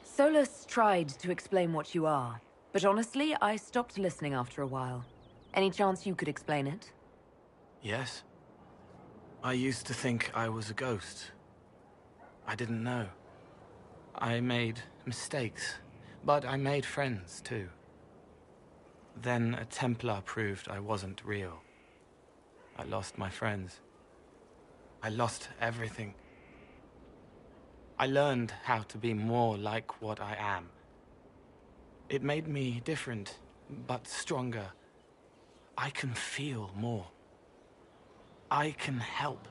Solus tried to explain what you are, but honestly, I stopped listening after a while. Any chance you could explain it? Yes? I used to think I was a ghost. I didn't know. I made mistakes, but I made friends too. Then a Templar proved I wasn't real. I lost my friends. I lost everything. I learned how to be more like what I am. It made me different, but stronger. I can feel more. I can help.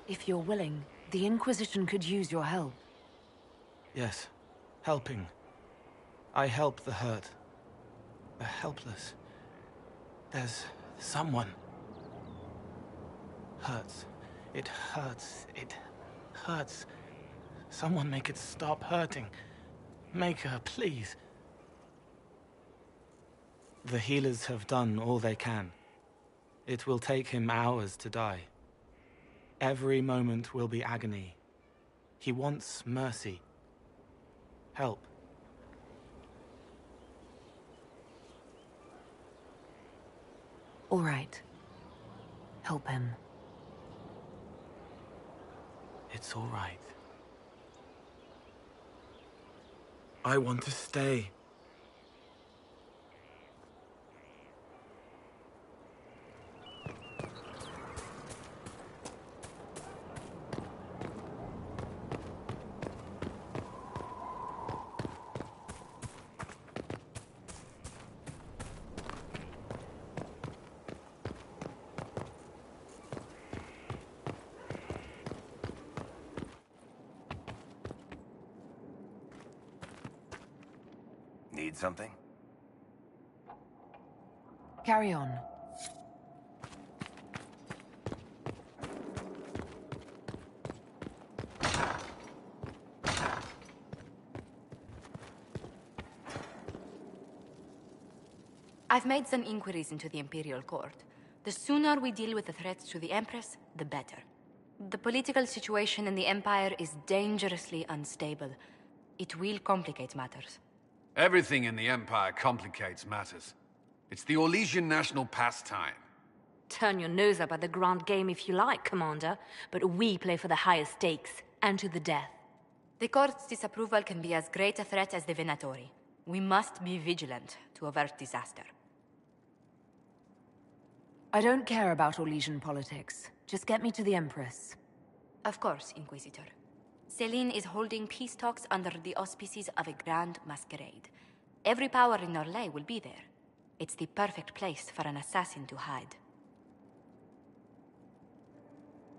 If you're willing, the Inquisition could use your help. Yes, helping. I help the hurt, the helpless. There's someone. Hurts. It hurts. It hurts. Someone make it stop hurting. Make her, please. The healers have done all they can. It will take him hours to die. Every moment will be agony. He wants mercy. Help. All right. Help him. It's all right. I want to stay. Need something? Carry on. I've made some inquiries into the Imperial Court. The sooner we deal with the threats to the Empress, the better. The political situation in the Empire is dangerously unstable. It will complicate matters. Everything in the Empire complicates matters. It's the Orlesian national pastime. Turn your nose up at the grand game if you like, Commander, but we play for the highest stakes, and to the death. The Court's disapproval can be as great a threat as the Venatori. We must be vigilant to avert disaster. I don't care about Orlesian politics. Just get me to the Empress. Of course, Inquisitor. Celine is holding peace talks under the auspices of a grand masquerade. Every power in Orlais will be there. It's the perfect place for an assassin to hide.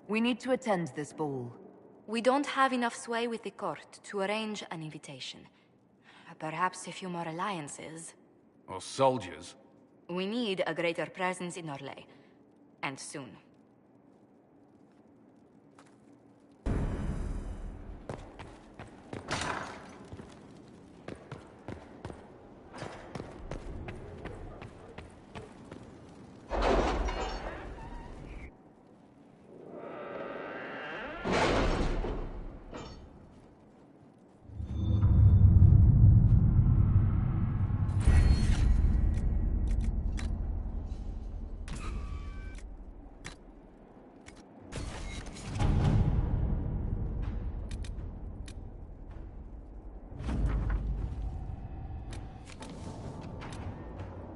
We need to attend this ball. We don't have enough sway with the court to arrange an invitation. Perhaps a few more alliances. Or soldiers. We need a greater presence in Orlais. And soon.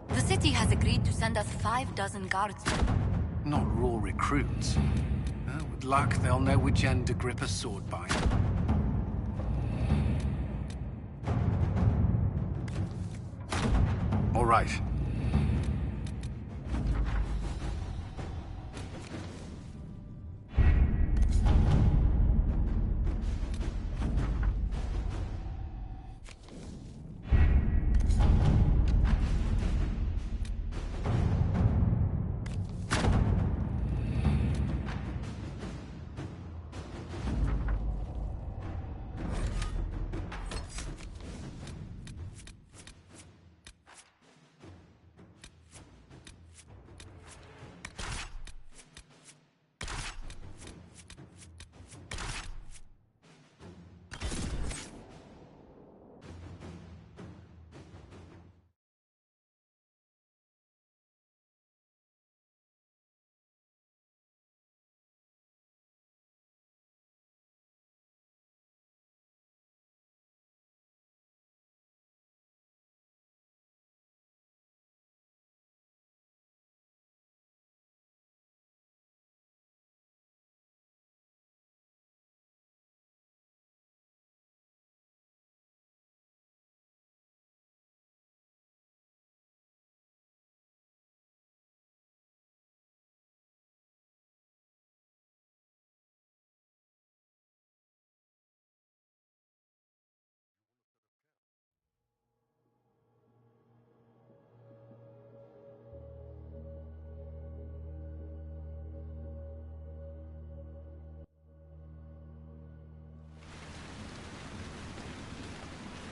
The city has agreed to send us 6 guardsmen. Not raw recruits. With luck, they'll know which end to grip a sword by. All right.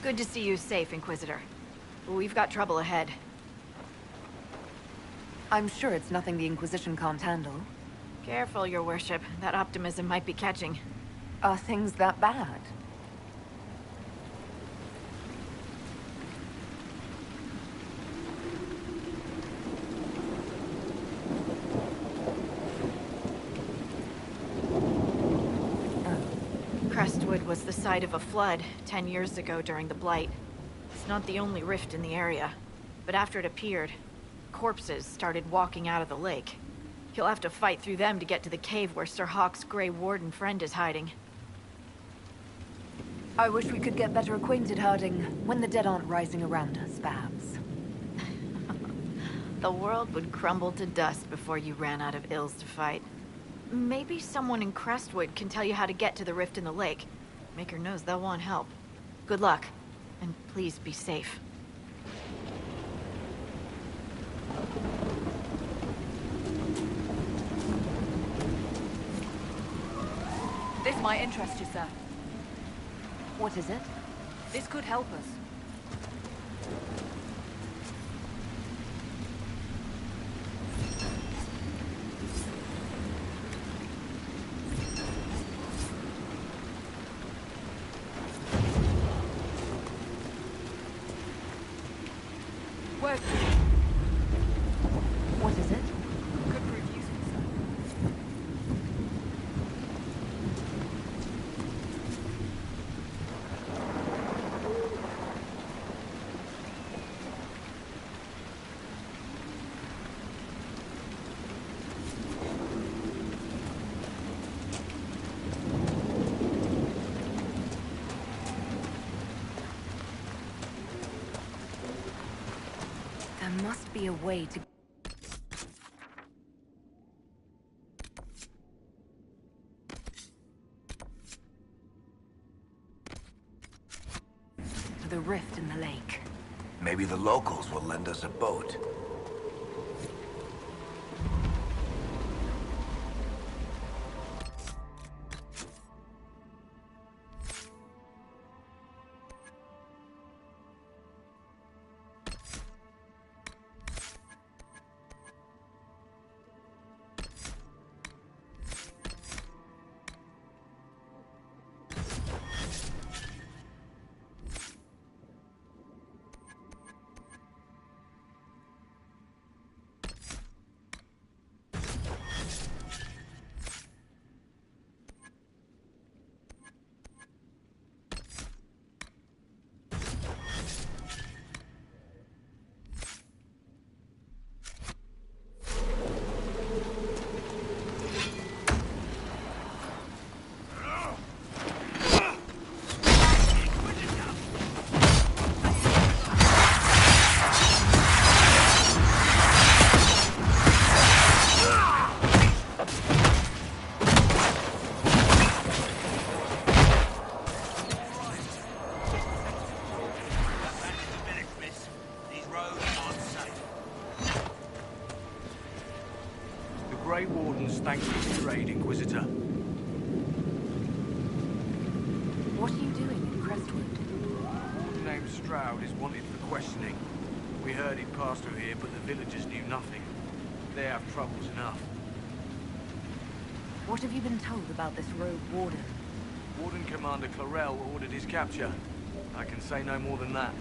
Good to see you safe, Inquisitor. We've got trouble ahead. I'm sure it's nothing the Inquisition can't handle. Careful, Your Worship. That optimism might be catching. Are things that bad? Crestwood was the site of a flood 10 years ago during the Blight. It's not the only rift in the area, but after it appeared, corpses started walking out of the lake. You'll have to fight through them to get to the cave where Sir Hawke's Grey Warden friend is hiding. I wish we could get better acquainted, Harding, when the dead aren't rising around us, perhaps. The world would crumble to dust before you ran out of ills to fight. Maybe someone in Crestwood can tell you how to get to the rift in the lake. Maker knows they'll want help. Good luck, and please be safe. This might interest you, sir. What is it? This could help us. What is it? Could prove useful, sir. be a way to... to the rift in the lake. Maybe the locals will lend us a boat. Grey Wardens thank you for your aid, Inquisitor. What are you doing in Crestwood? A warden named Stroud is wanted for questioning. We heard he'd passed through here, but the villagers knew nothing. They have troubles enough. What have you been told about this rogue warden? Warden Commander Clarel ordered his capture. I can say no more than that.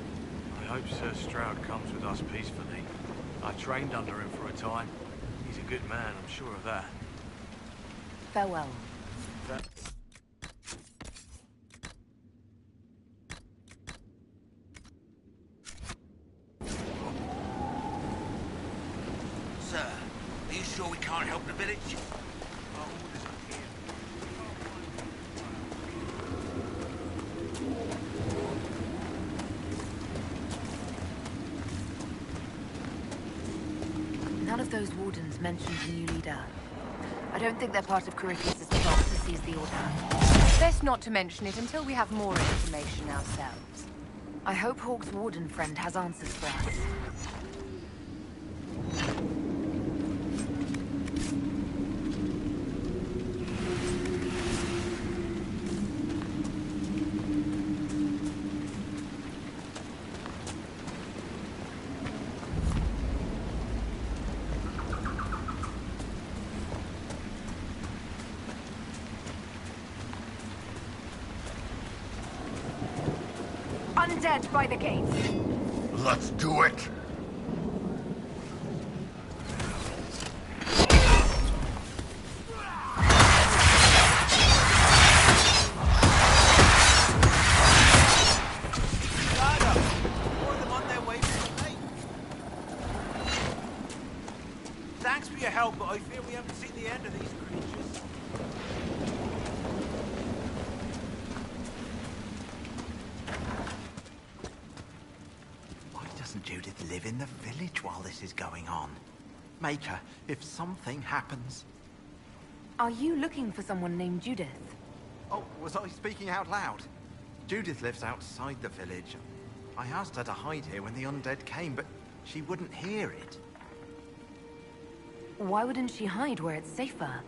I hope Sir Stroud comes with us peacefully. I trained under him for a time. He's a good man, I'm sure of that. Farewell. Sir, are you sure we can't help the village? None of those wardens mentioned a new leader. I don't think they're part of Corypheus' plot to seize the Order. Best not to mention it until we have more information ourselves. I hope Hawke's warden friend has answers for us. Undead by the gates. Let's do it! Thanks for your help, but I fear we haven't seen the end of these creatures. Why doesn't Judith live in the village while this is going on? Make her, if something happens. Are you looking for someone named Judith? Oh, was I speaking out loud? Judith lives outside the village. I asked her to hide here when the undead came, but she wouldn't hear it. Why wouldn't she hide where it's safer?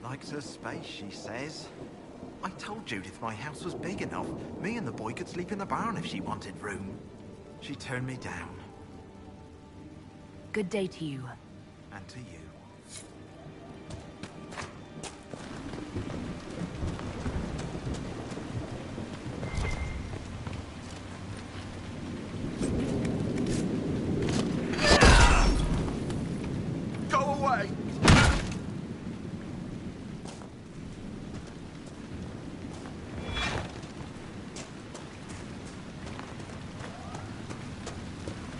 Likes her space, she says. I told Judith my house was big enough. Me and the boy could sleep in the barn if she wanted room. She turned me down. Good day to you. And to you. Go away!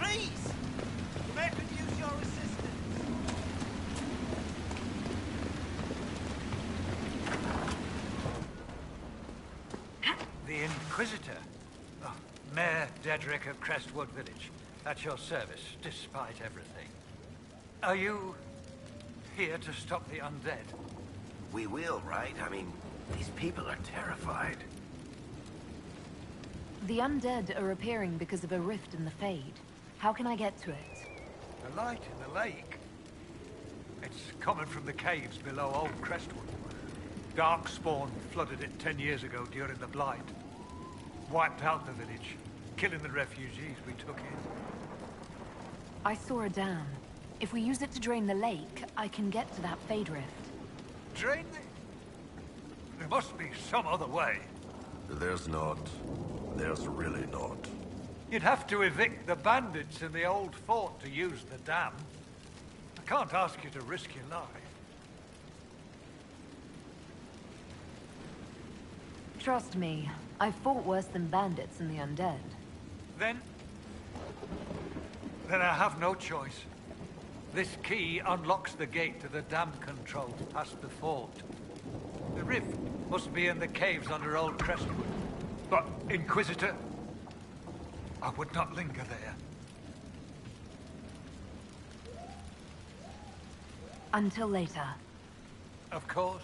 Please! May I could use your assistance? The Inquisitor? Oh, Mayor Dedrick of Crestwood Village. At your service, despite everything. Are you here to stop the undead? We will, right? I mean, these people are terrified. The undead are appearing because of a rift in the Fade. How can I get to it? The light in the lake. It's coming from the caves below Old Crestwood. Darkspawn flooded it 10 years ago during the Blight. Wiped out the village, killing the refugees we took in. I saw a dam. If we use it to drain the lake, I can get to that Fade rift. Drain the... There must be some other way. There's not. There's really not. You'd have to evict the bandits in the old fort to use the dam. I can't ask you to risk your life. Trust me, I've fought worse than bandits and the undead. Then I have no choice. This key unlocks the gate to the dam control past the fort. The rift must be in the caves under Old Crestwood. But, Inquisitor, I would not linger there. Until later. Of course.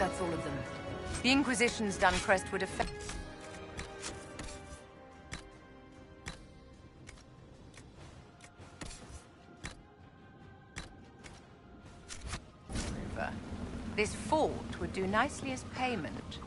that's all of them. The Inquisition's done Crestwood effect. This fort would do nicely as payment.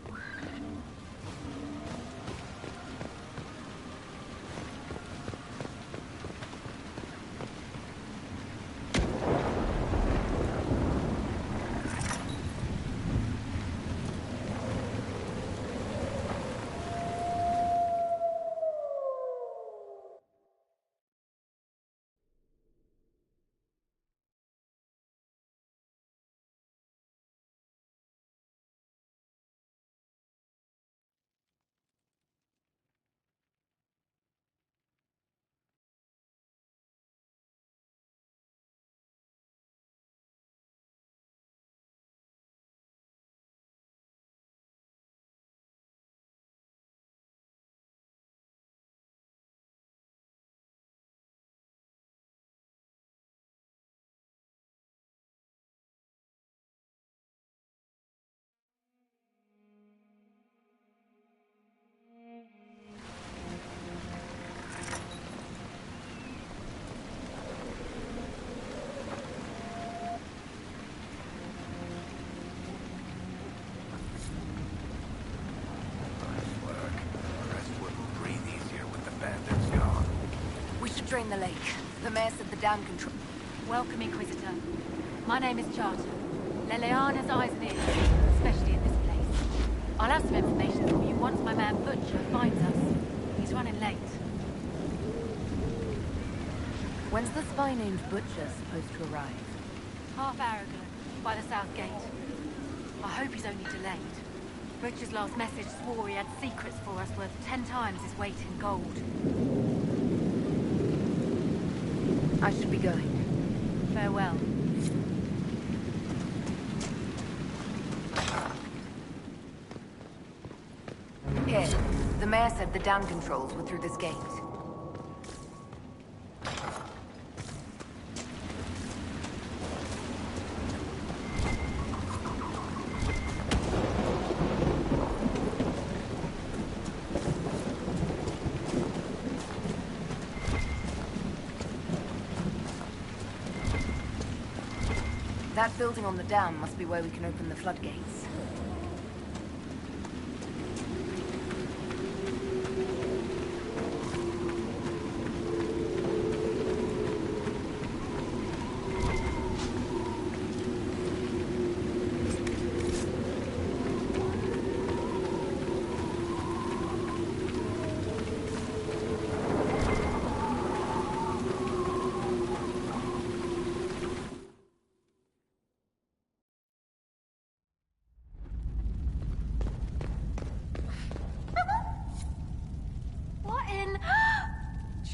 Drain the lake. The mayor said the dam control. Welcome, Inquisitor. My name is Charter. Leliana's eyes and ears, especially in this place. I'll have some information for you once my man Butcher finds us. He's running late. When's the spy named Butcher supposed to arrive? Half hour ago, by the south gate. I hope he's only delayed. Butcher's last message swore he had secrets for us worth 10 times his weight in gold. I should be going. Farewell. Here. The mayor said the dam controls were through this gate. That building on the dam must be where we can open the floodgates.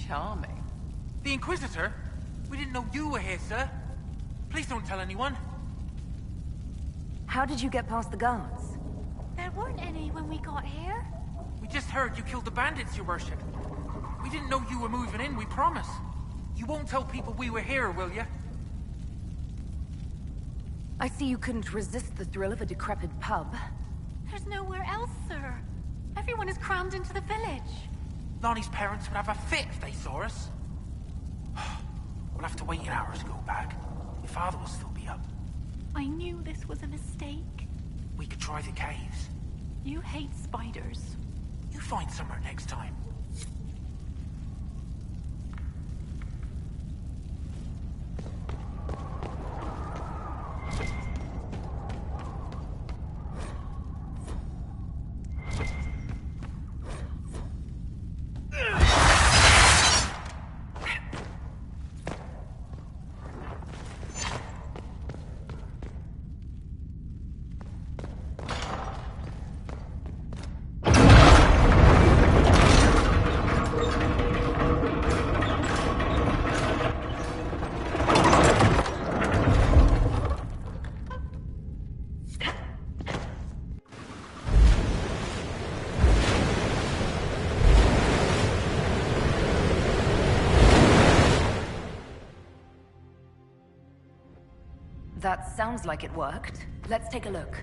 Charming. The Inquisitor? We didn't know you were here, sir. Please don't tell anyone. How did you get past the guards? There weren't any when we got here. We just heard you killed the bandits, your worship. We didn't know you were moving in, we promise. You won't tell people we were here, will you? I see you couldn't resist the thrill of a decrepit pub. There's nowhere else, sir. Everyone is crammed into the village. Lonnie's parents would have a fit if they saw us. We'll have to wait an hour to go back. Your father will still be up. I knew this was a mistake. We could try the caves. You hate spiders. You find somewhere next time. That sounds like it worked. Let's take a look.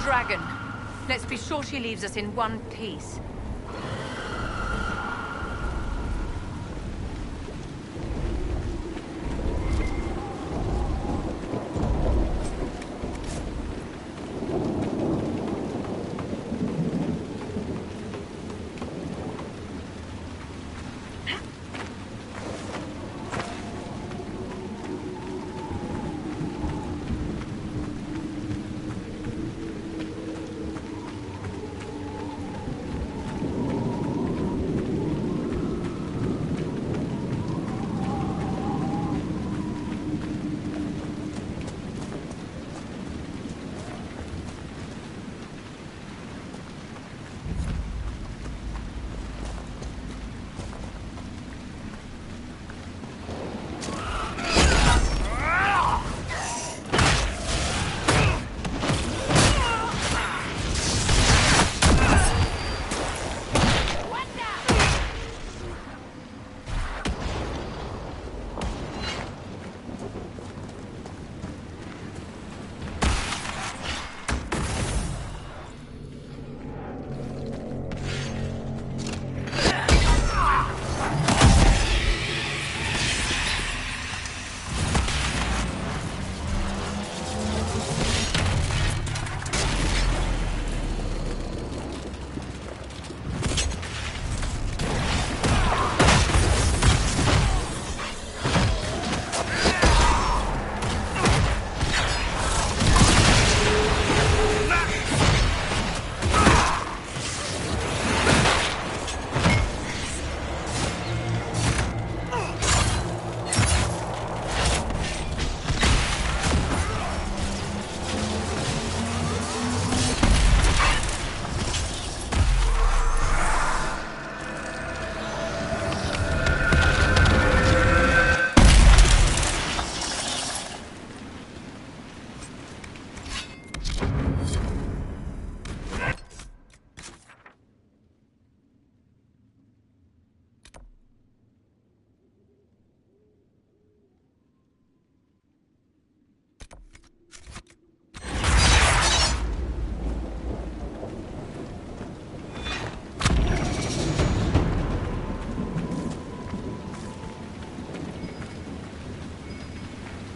dragon. Let's be sure she leaves us in one piece.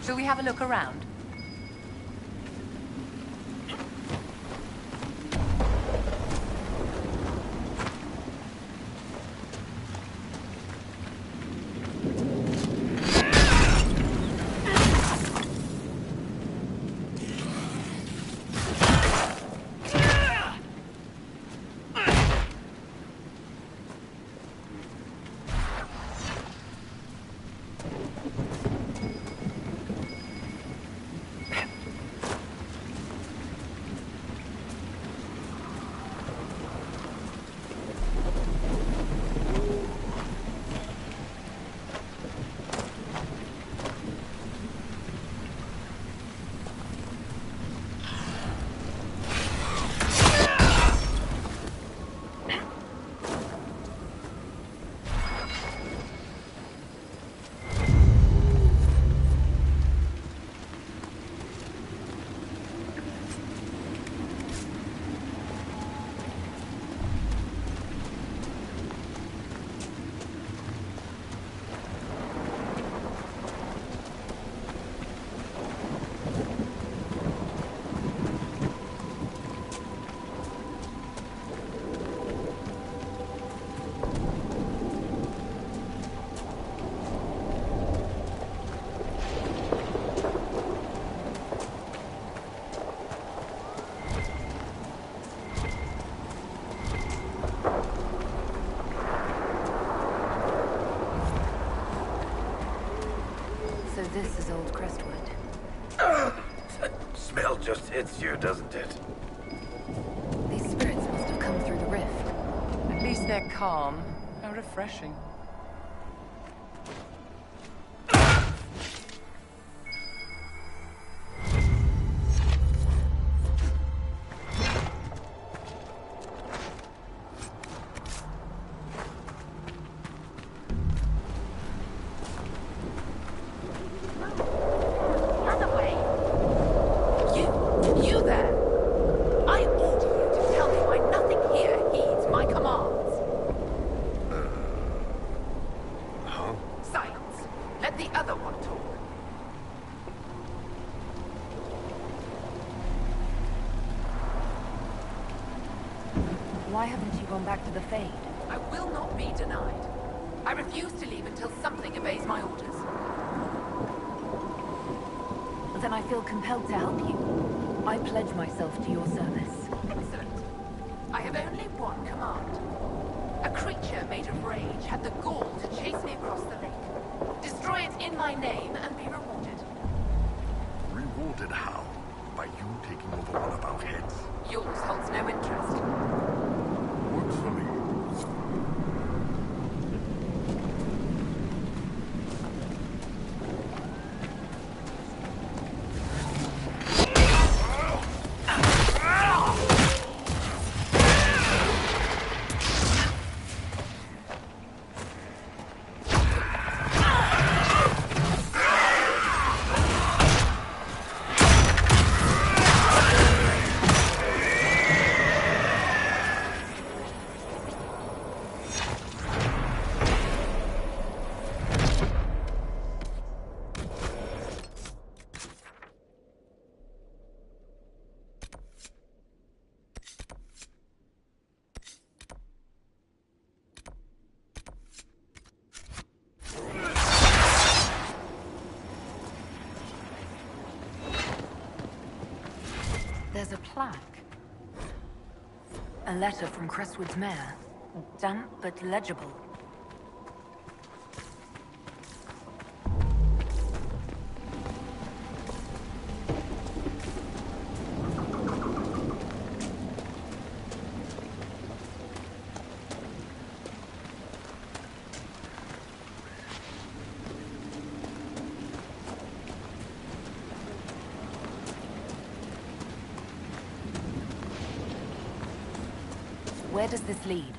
Shall we have a look around? This is old Crestwood. Smell just hits you, doesn't it? These spirits must have come through the rift. At least they're calm. How refreshing. You there? I Why haven't you gone back to the Fade? I will not be denied. I refuse to leave until something obeys my orders. Then I feel compelled to help you. I pledge myself to your service. Excellent. I have only one command. A creature made of rage had the gall to chase me across the lake. Destroy it in my name and be rewarded. Rewarded how? By you taking over one of our heads? Yours holds no interest. Works for me. There's a plaque. A letter from Crestwood's mayor. Damp but legible. Where does this lead?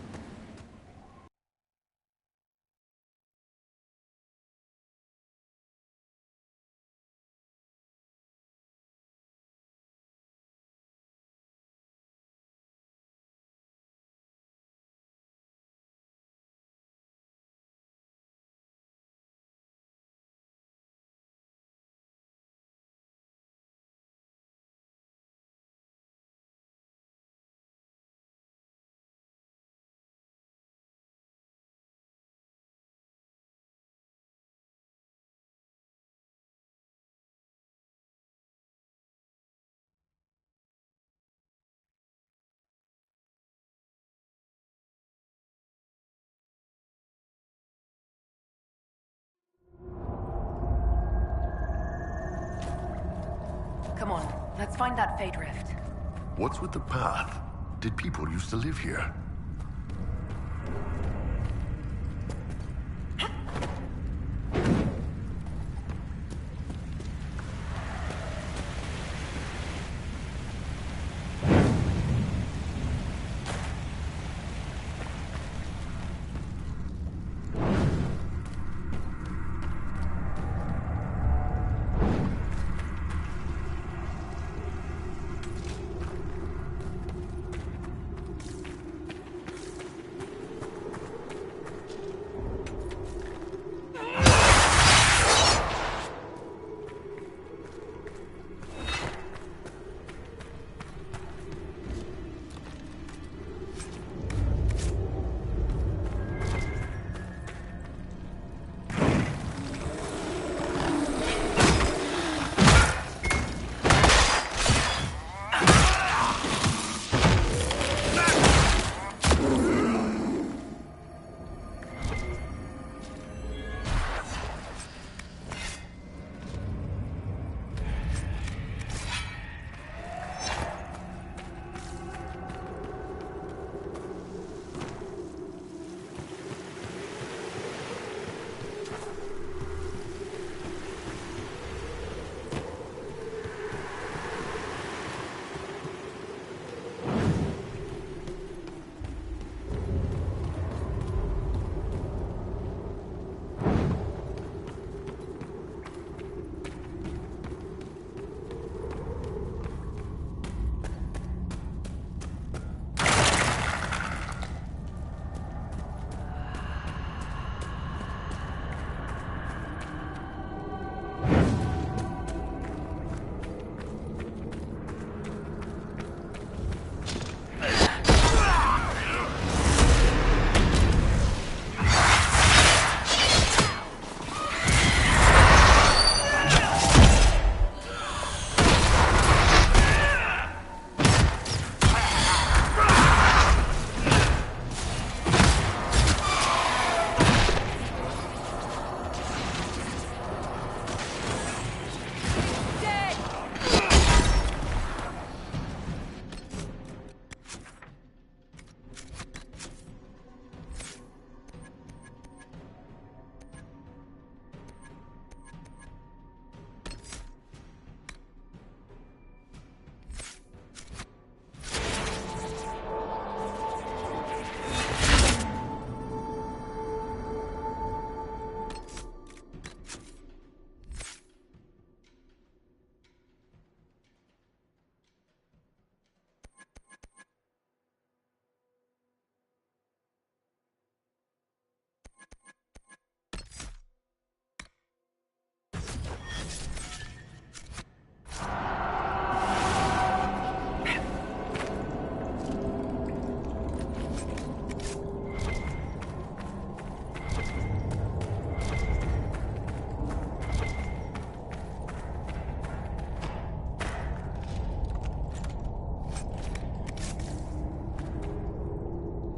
Come on, let's find that Fade Rift. What's with the path? Did people used to live here?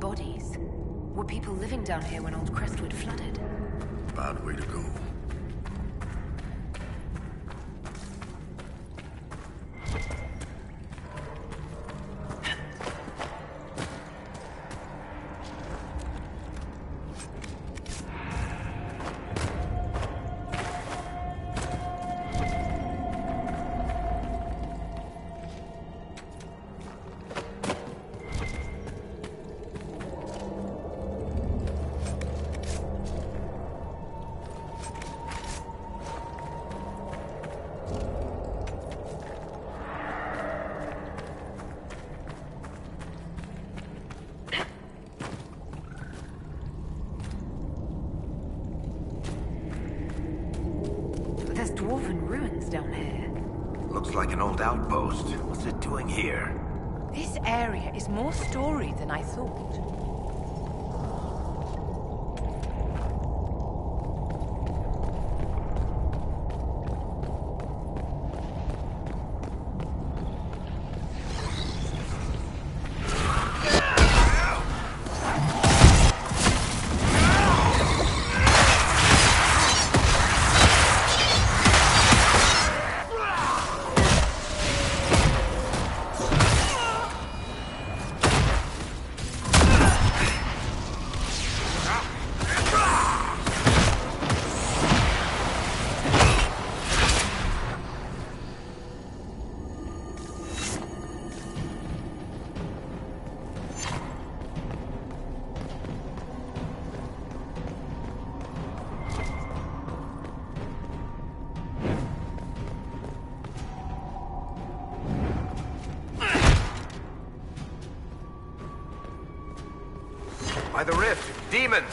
bodies. Were people living down here when Old Crestwood flooded? Bad way to go. There's dwarven ruins down here. Looks like an old outpost. What's it doing here? This area is more storied than I thought. By the rift, demons!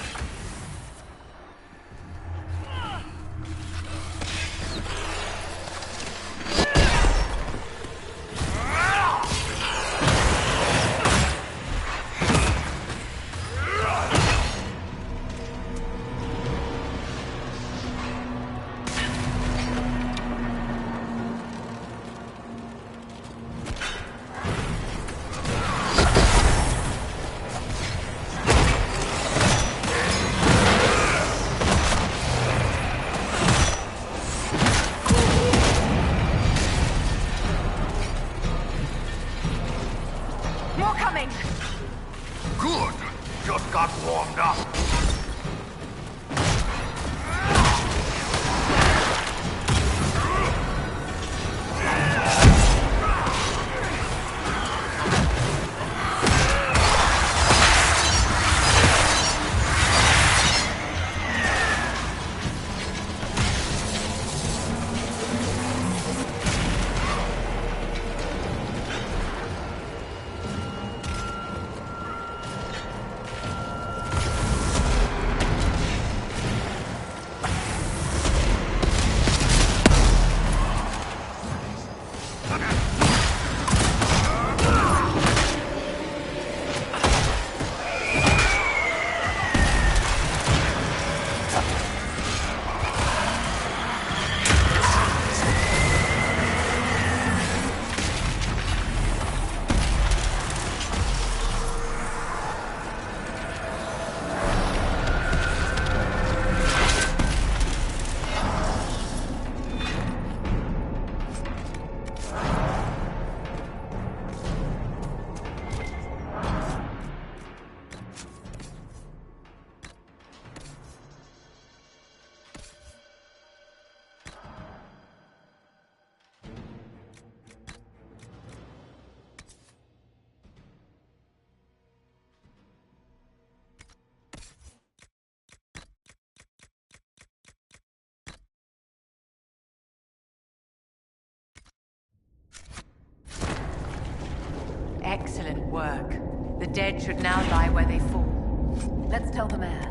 More coming! Good! Just got warmed up. Excellent work. The dead should now lie where they fall. Let's tell the mayor.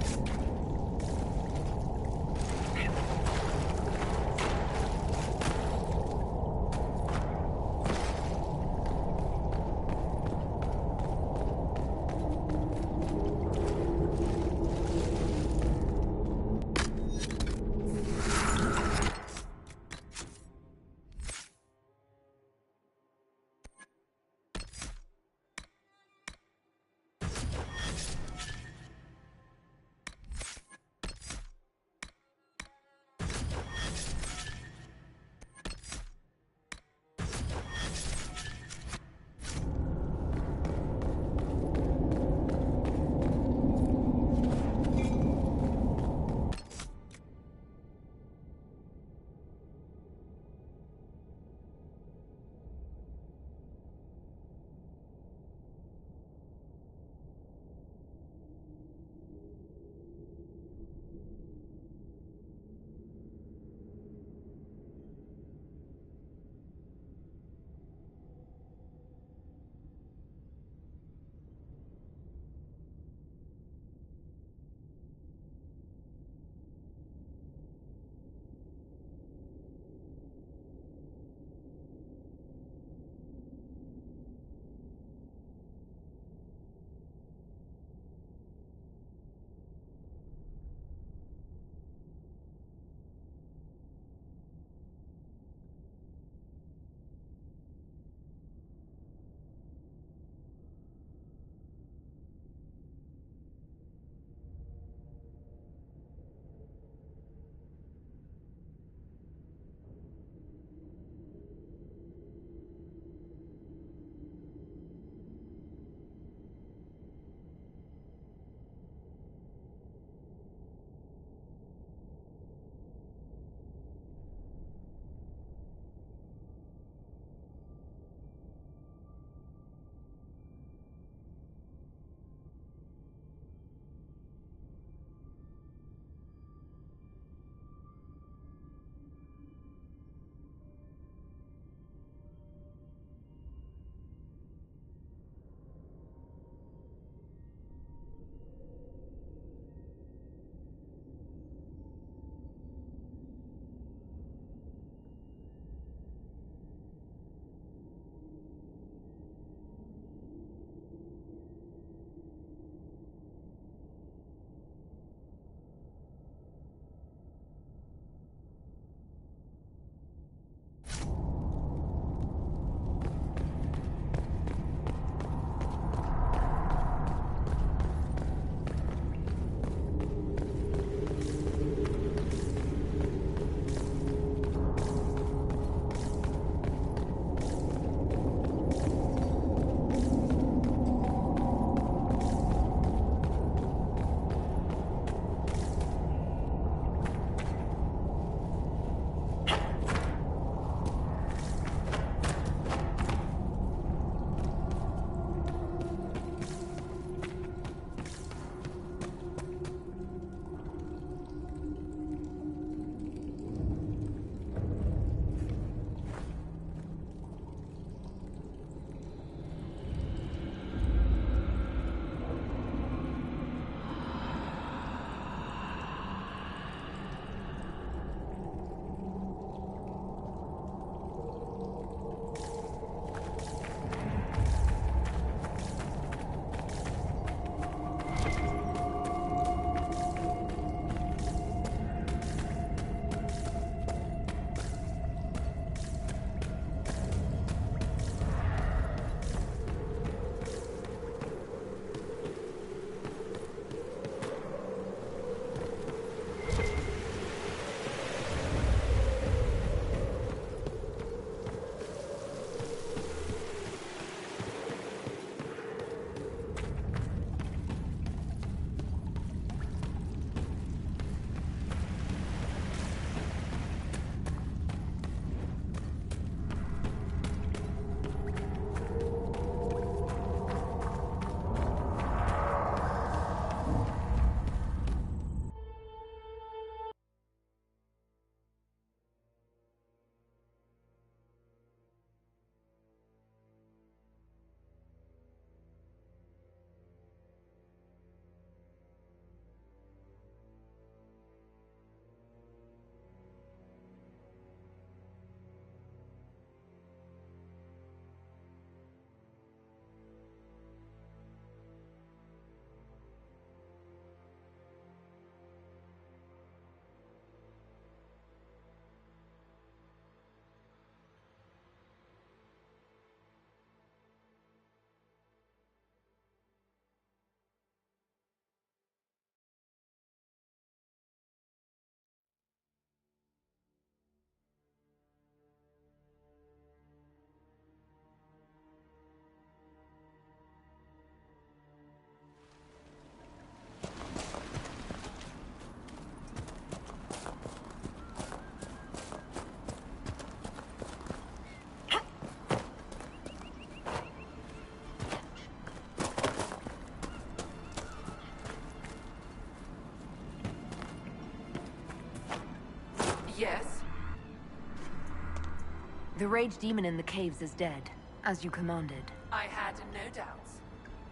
The rage demon in the caves is dead, as you commanded. I had no doubts.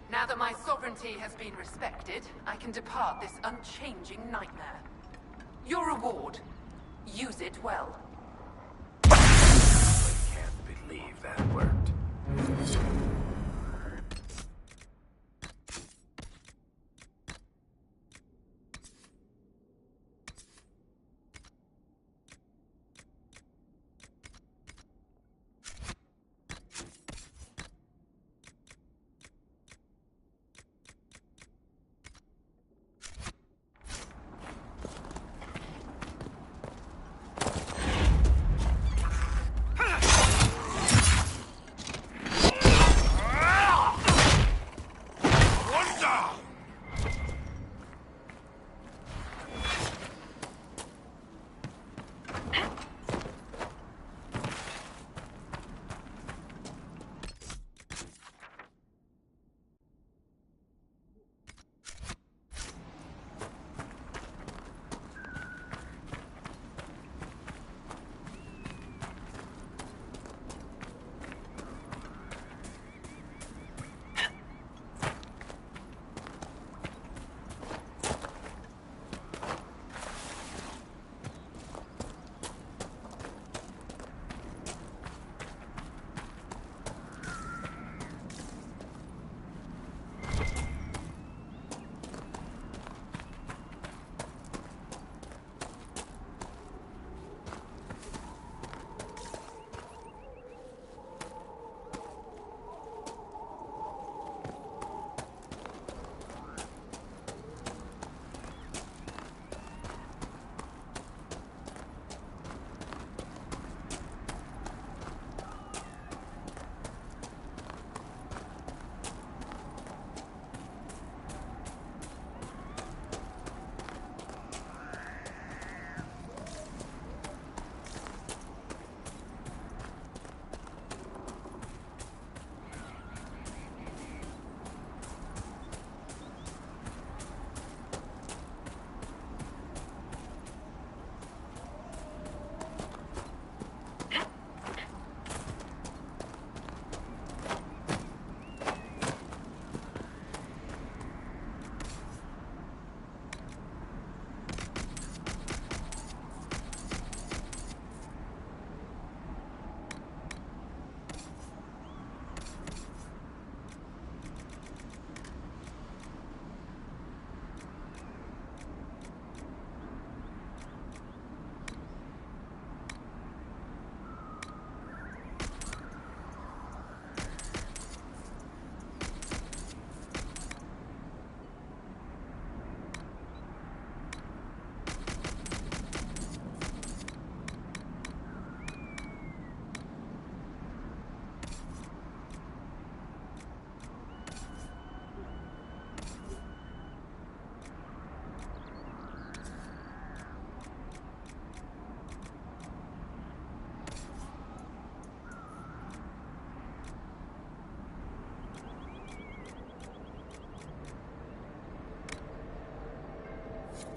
Now that my sovereignty has been respected, I can depart this unchanging nightmare. Your reward. Use it well. I can't believe that worked.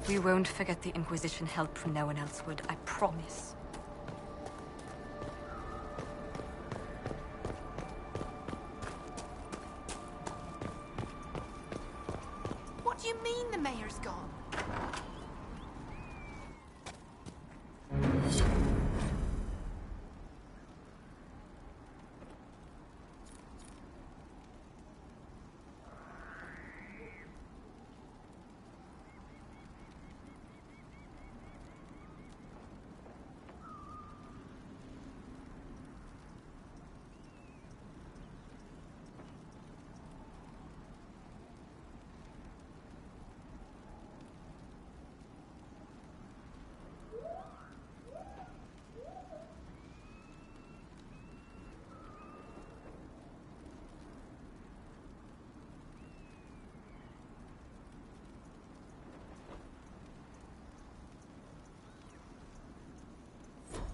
We won't forget the Inquisition help from no one else would, I promise. What do you mean the mayor's gone?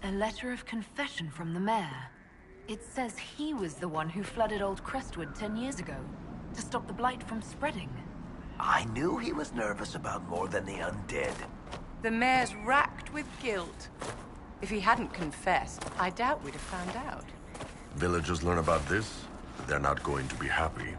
A letter of confession from the mayor. It says he was the one who flooded Old Crestwood 10 years ago, to stop the blight from spreading. I knew he was nervous about more than the undead. The mayor's racked with guilt. If he hadn't confessed, I doubt we'd have found out. Villagers learn about this, they're not going to be happy.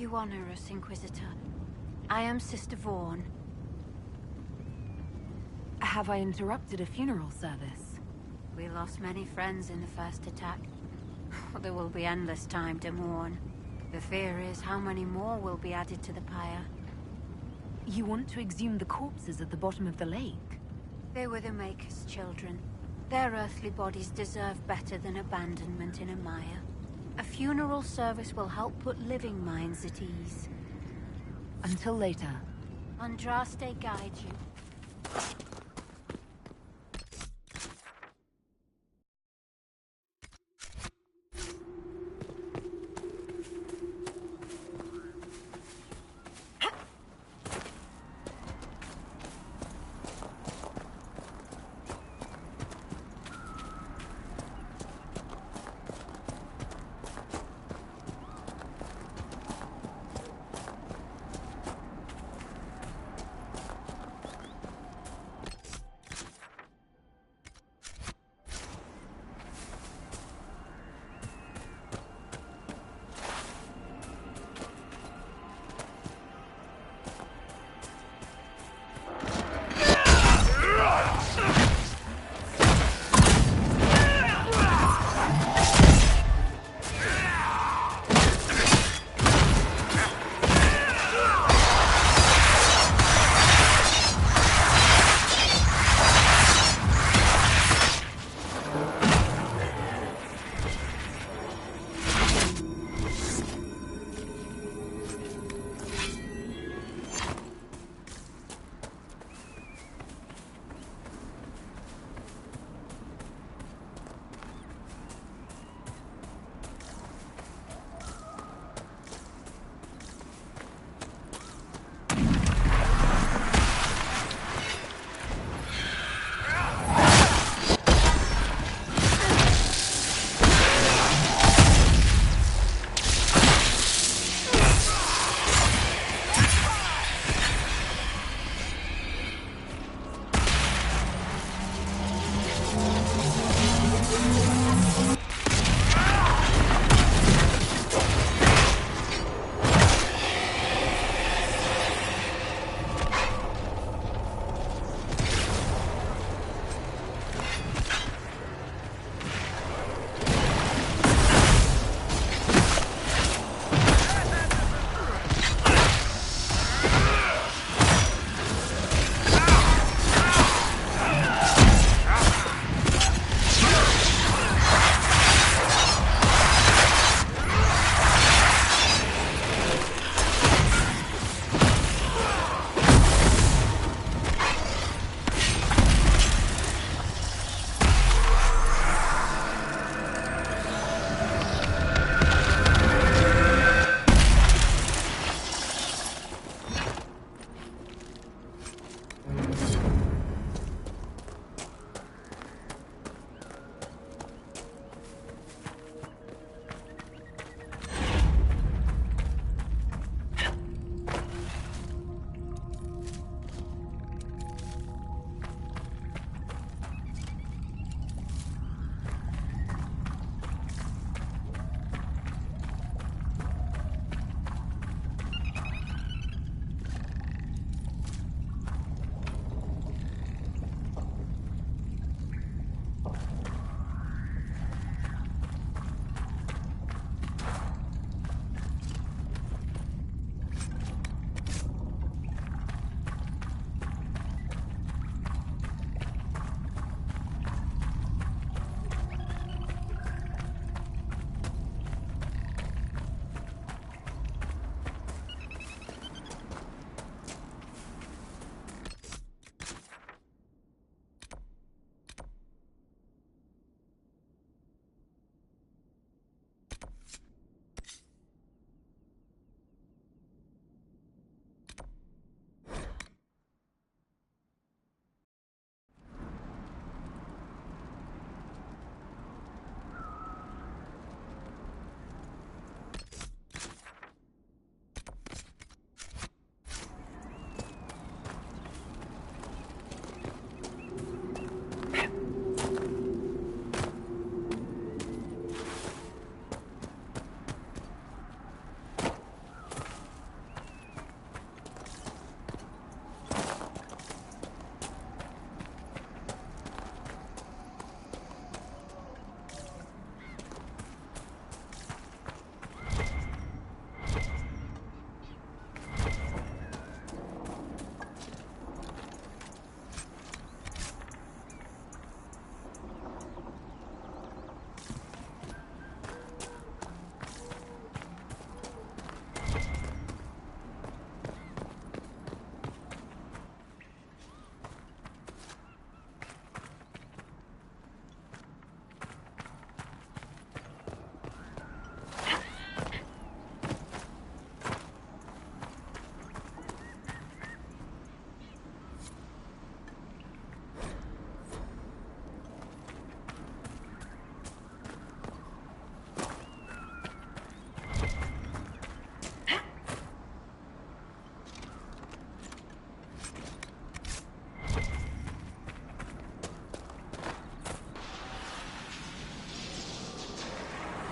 You honor us, Inquisitor. I am Sister Vaughn. Have I interrupted a funeral service? We lost many friends in the first attack. There will be endless time to mourn. The fear is how many more will be added to the pyre. You want to exhume the corpses at the bottom of the lake? They were the Maker's children. Their earthly bodies deserve better than abandonment in a mire. A funeral service will help put living minds at ease. Until later. Andraste guide you.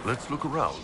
Let's look around.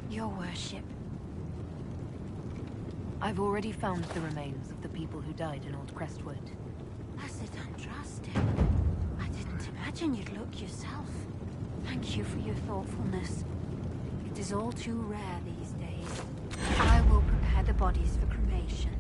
Your worship. I've already found the remains of the people who died in Old Crestwood. Blessed Andraste. I didn't imagine you'd look yourself. Thank you for your thoughtfulness. It is all too rare these days. I will prepare the bodies for cremation.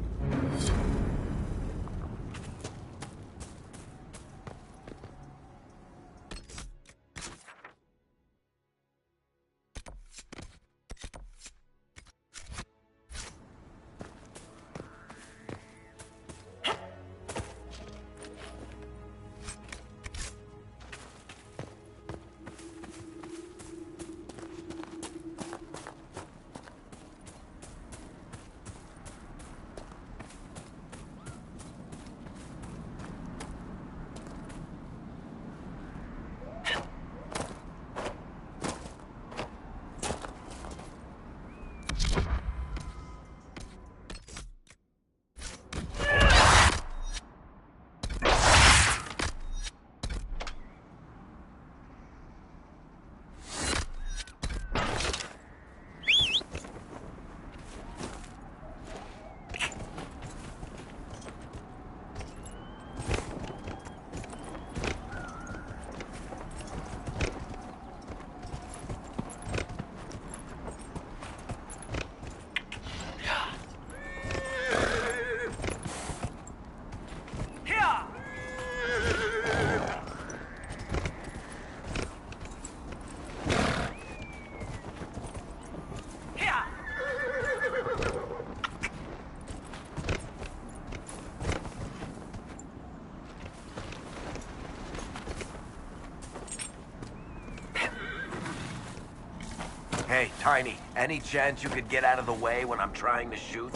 Hey, Tiny, any chance you could get out of the way when I'm trying to shoot?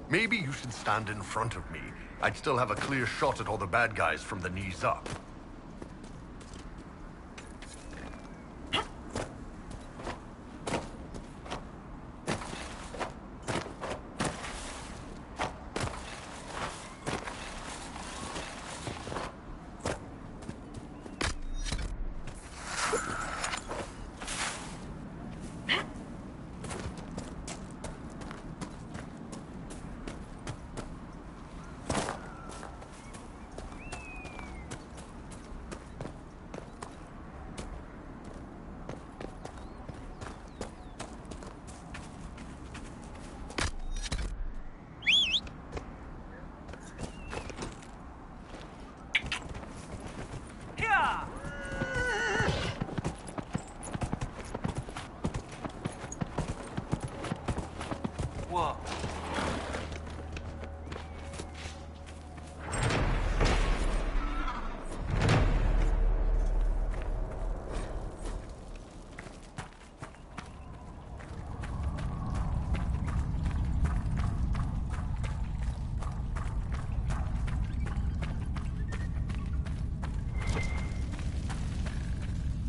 Maybe you should stand in front of me. I'd still have a clear shot at all the bad guys from the knees up. What?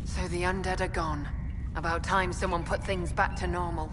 So the undead are gone. About time someone put things back to normal.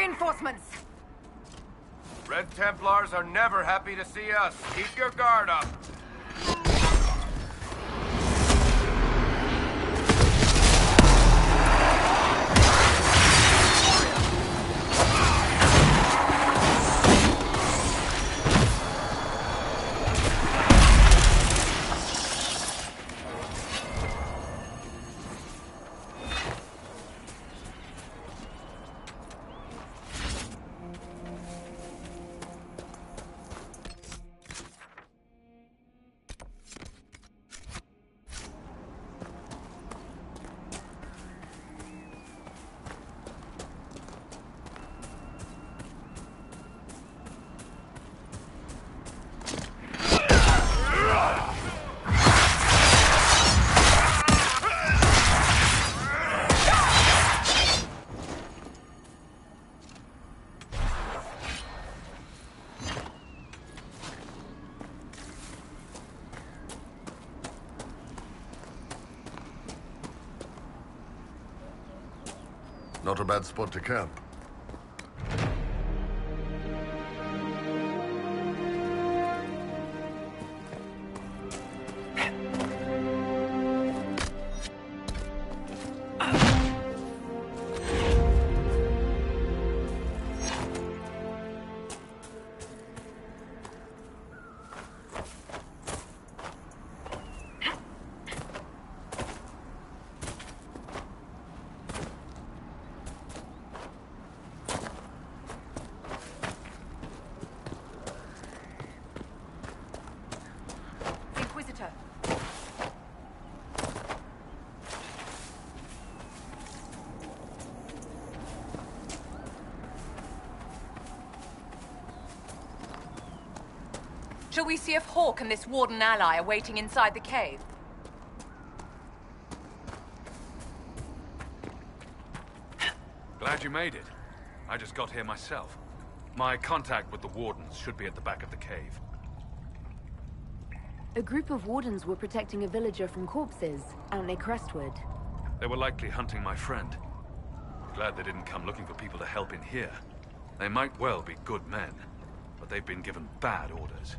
reinforcements! Red Templars are never happy to see us. Keep your guard up. Not a bad spot to camp. Inquisitor. Shall we see if Hawk and this Warden ally are waiting inside the cave? Glad you made it. I just got here myself. My contact with the Wardens should be at the back of the cave. A group of Wardens were protecting a villager from corpses out near Crestwood. They were likely hunting my friend. Glad they didn't come looking for people to help in here. They might well be good men, but they've been given bad orders.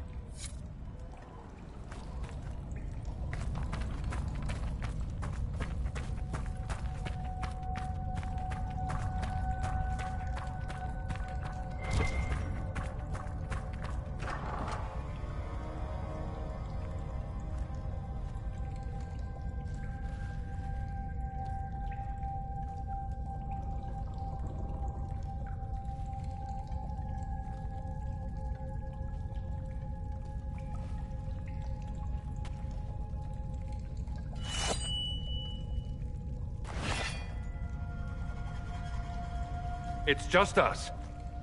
It's just us.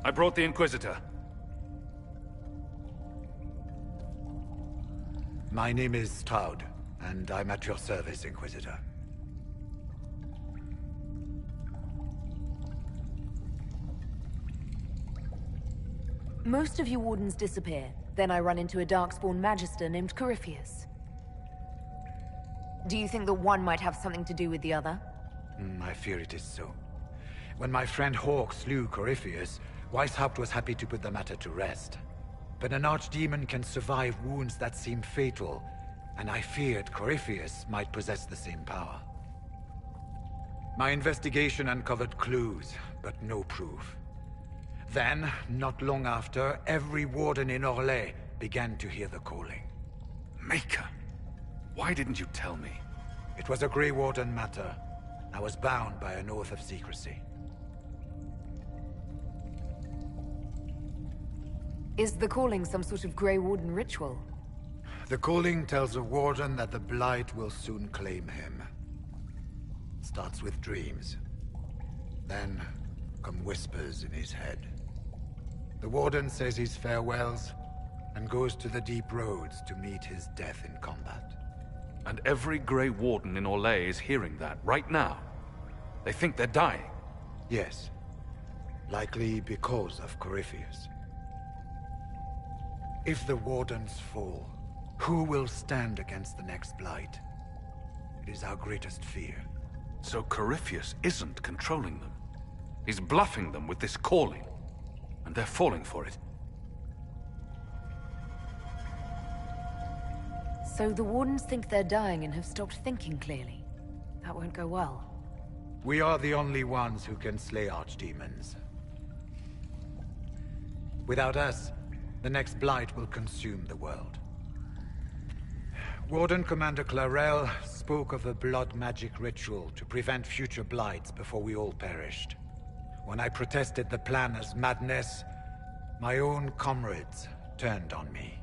I brought the Inquisitor. My name is Stroud, and I'm at your service, Inquisitor. Most of you Wardens disappear. Then I run into a Darkspawn Magister named Corypheus. Do you think that one might have something to do with the other? I fear it is so. When my friend Hawk slew Corypheus, Weishaupt was happy to put the matter to rest. But an archdemon can survive wounds that seem fatal, and I feared Corypheus might possess the same power. My investigation uncovered clues, but no proof. Then, not long after, every warden in Orlais began to hear the calling. Maker! Why didn't you tell me? It was a Grey Warden matter. I was bound by an oath of secrecy. Is the calling some sort of Grey Warden ritual? The calling tells a warden that the Blight will soon claim him. Starts with dreams. Then come whispers in his head. The warden says his farewells and goes to the deep roads to meet his death in combat. And every Grey Warden in Orlais is hearing that right now. They think they're dying. Yes. Likely because of Corypheus. If the Wardens fall, who will stand against the next Blight? It is our greatest fear. So Corypheus isn't controlling them? He's bluffing them with this calling, and they're falling for it. So the Wardens think they're dying and have stopped thinking clearly. That won't go well. We are the only ones who can slay archdemons. Without us, the next blight will consume the world. Warden Commander Clarel spoke of a blood magic ritual to prevent future blights before we all perished. When I protested the plan as madness, my own comrades turned on me.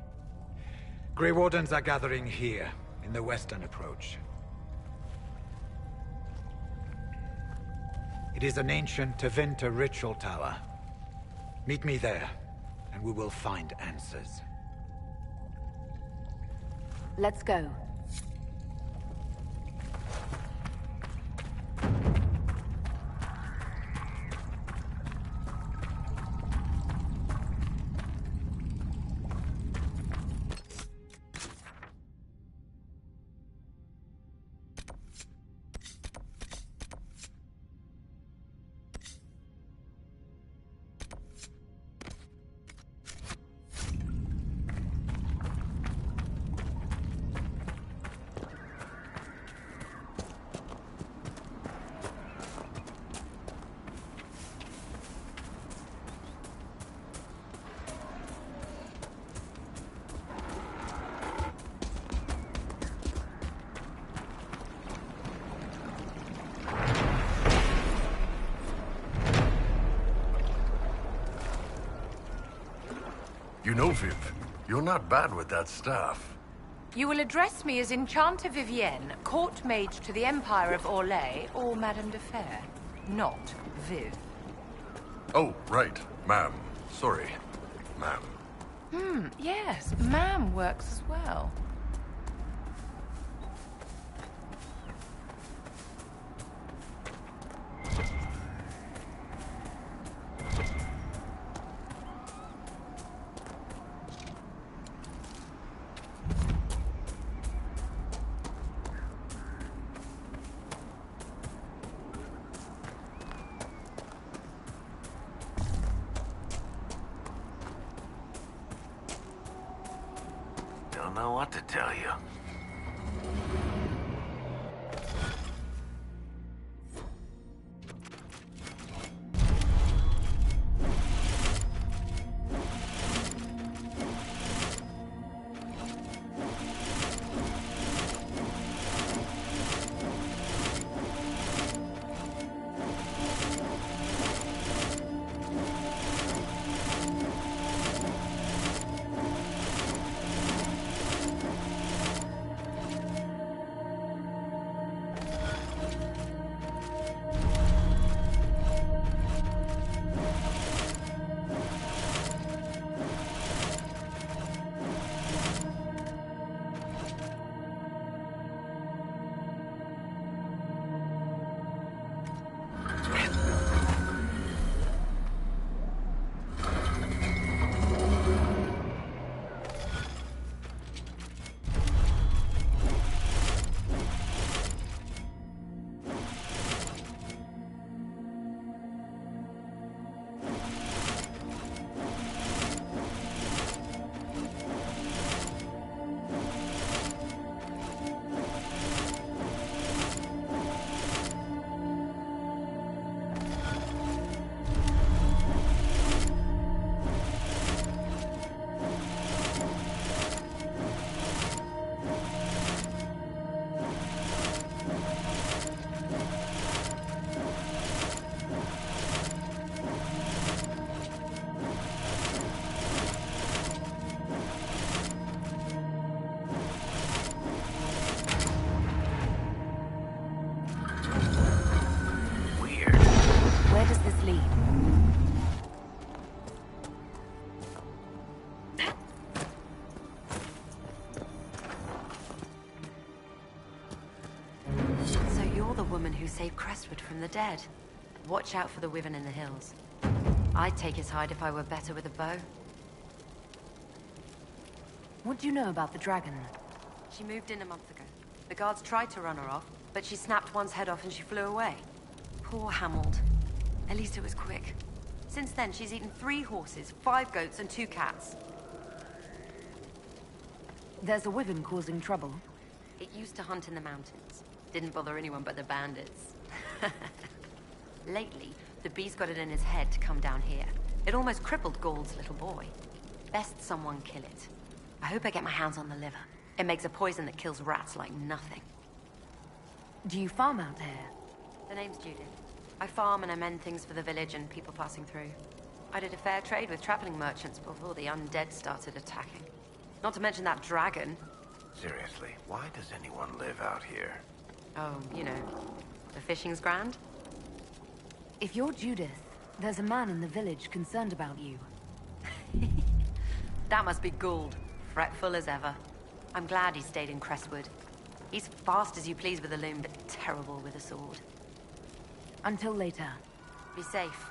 Grey Wardens are gathering here, in the western approach. It is an ancient Tevinter ritual tower. Meet me there, and we will find answers. Let's go. You know, Viv, you're not bad with that staff. You will address me as Enchanter Vivienne, court mage to the Empire of Orlais, or Madame de Fer, not Viv. Oh, right. Ma'am. Sorry. Ma'am. Yes, ma'am works as well. Don't know what to tell you. Who saved Crestwood from the dead. Watch out for the Wyvern in the hills. I'd take his hide if I were better with a bow. What do you know about the dragon? She moved in a month ago. The guards tried to run her off, but she snapped one's head off and she flew away. Poor Hamold. At least it was quick. Since then, she's eaten 3 horses, 5 goats, and 2 cats. There's a wyvern causing trouble. It used to hunt in the mountains. Didn't bother anyone but the bandits. Lately, the beast got it in his head to come down here. It almost crippled Gauld's little boy. Best someone kill it. I hope I get my hands on the liver. It makes a poison that kills rats like nothing. Do you farm out here? The name's Judith. I farm and I mend things for the village and people passing through. I did a fair trade with traveling merchants before the undead started attacking. Not to mention that dragon. Seriously, why does anyone live out here? Oh, you know, the fishing's grand? If you're Judith, there's a man in the village concerned about you. That must be Gould, fretful as ever. I'm glad he stayed in Crestwood. He's fast as you please with a loom, but terrible with a sword. Until later. Be safe.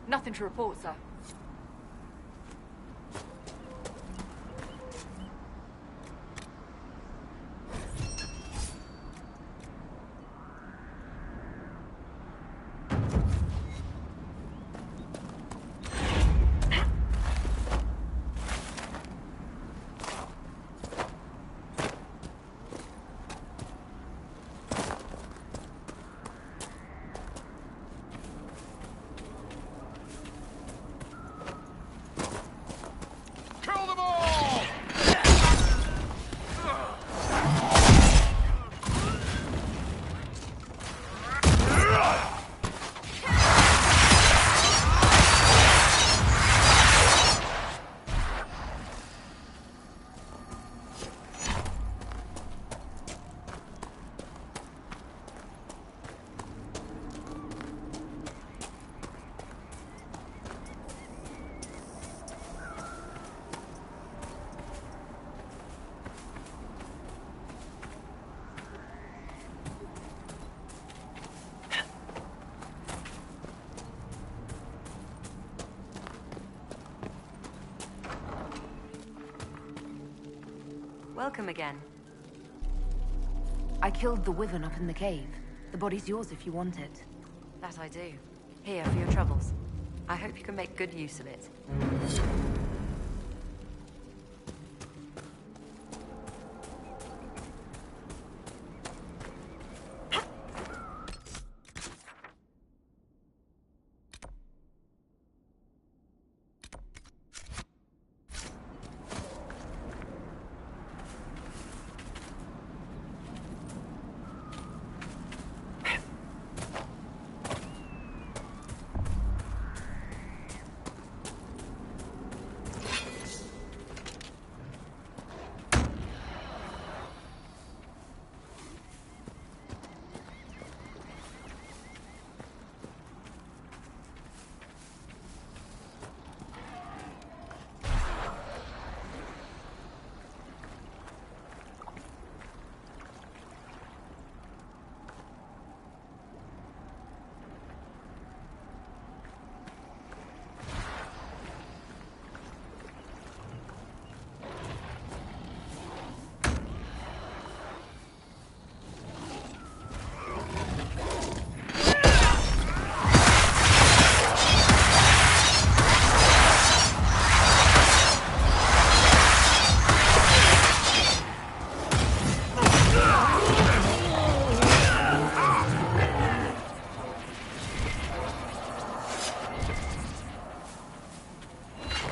Nothing to report, sir. Welcome again. I killed the wyvern up in the cave. The body's yours if you want it. That I do. Here for your troubles. I hope you can make good use of it.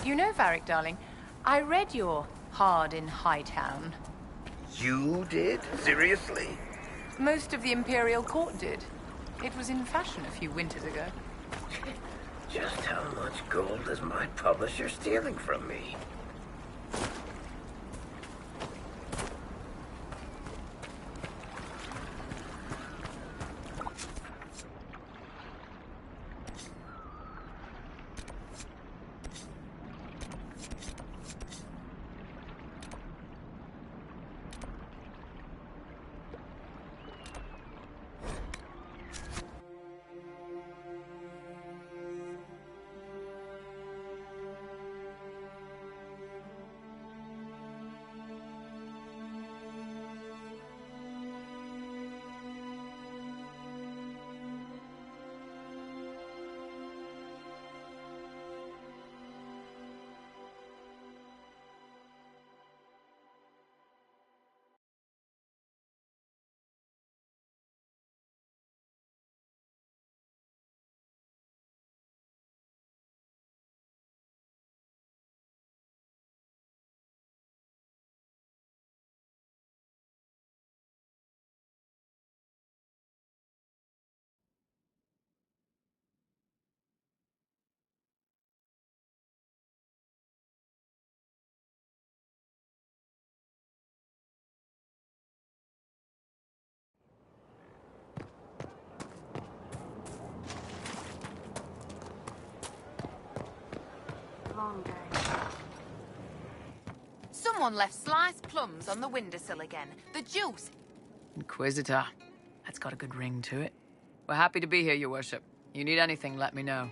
You know, Varric, darling, I read your Hard in Hightown. You did? Seriously? Most of the Imperial Court did. It was in fashion a few winters ago. Just how much gold is my publisher stealing from me? Someone left sliced plums on the windowsill again. The juice. Inquisitor. That's got a good ring to it. We're happy to be here, Your Worship. You need anything, let me know.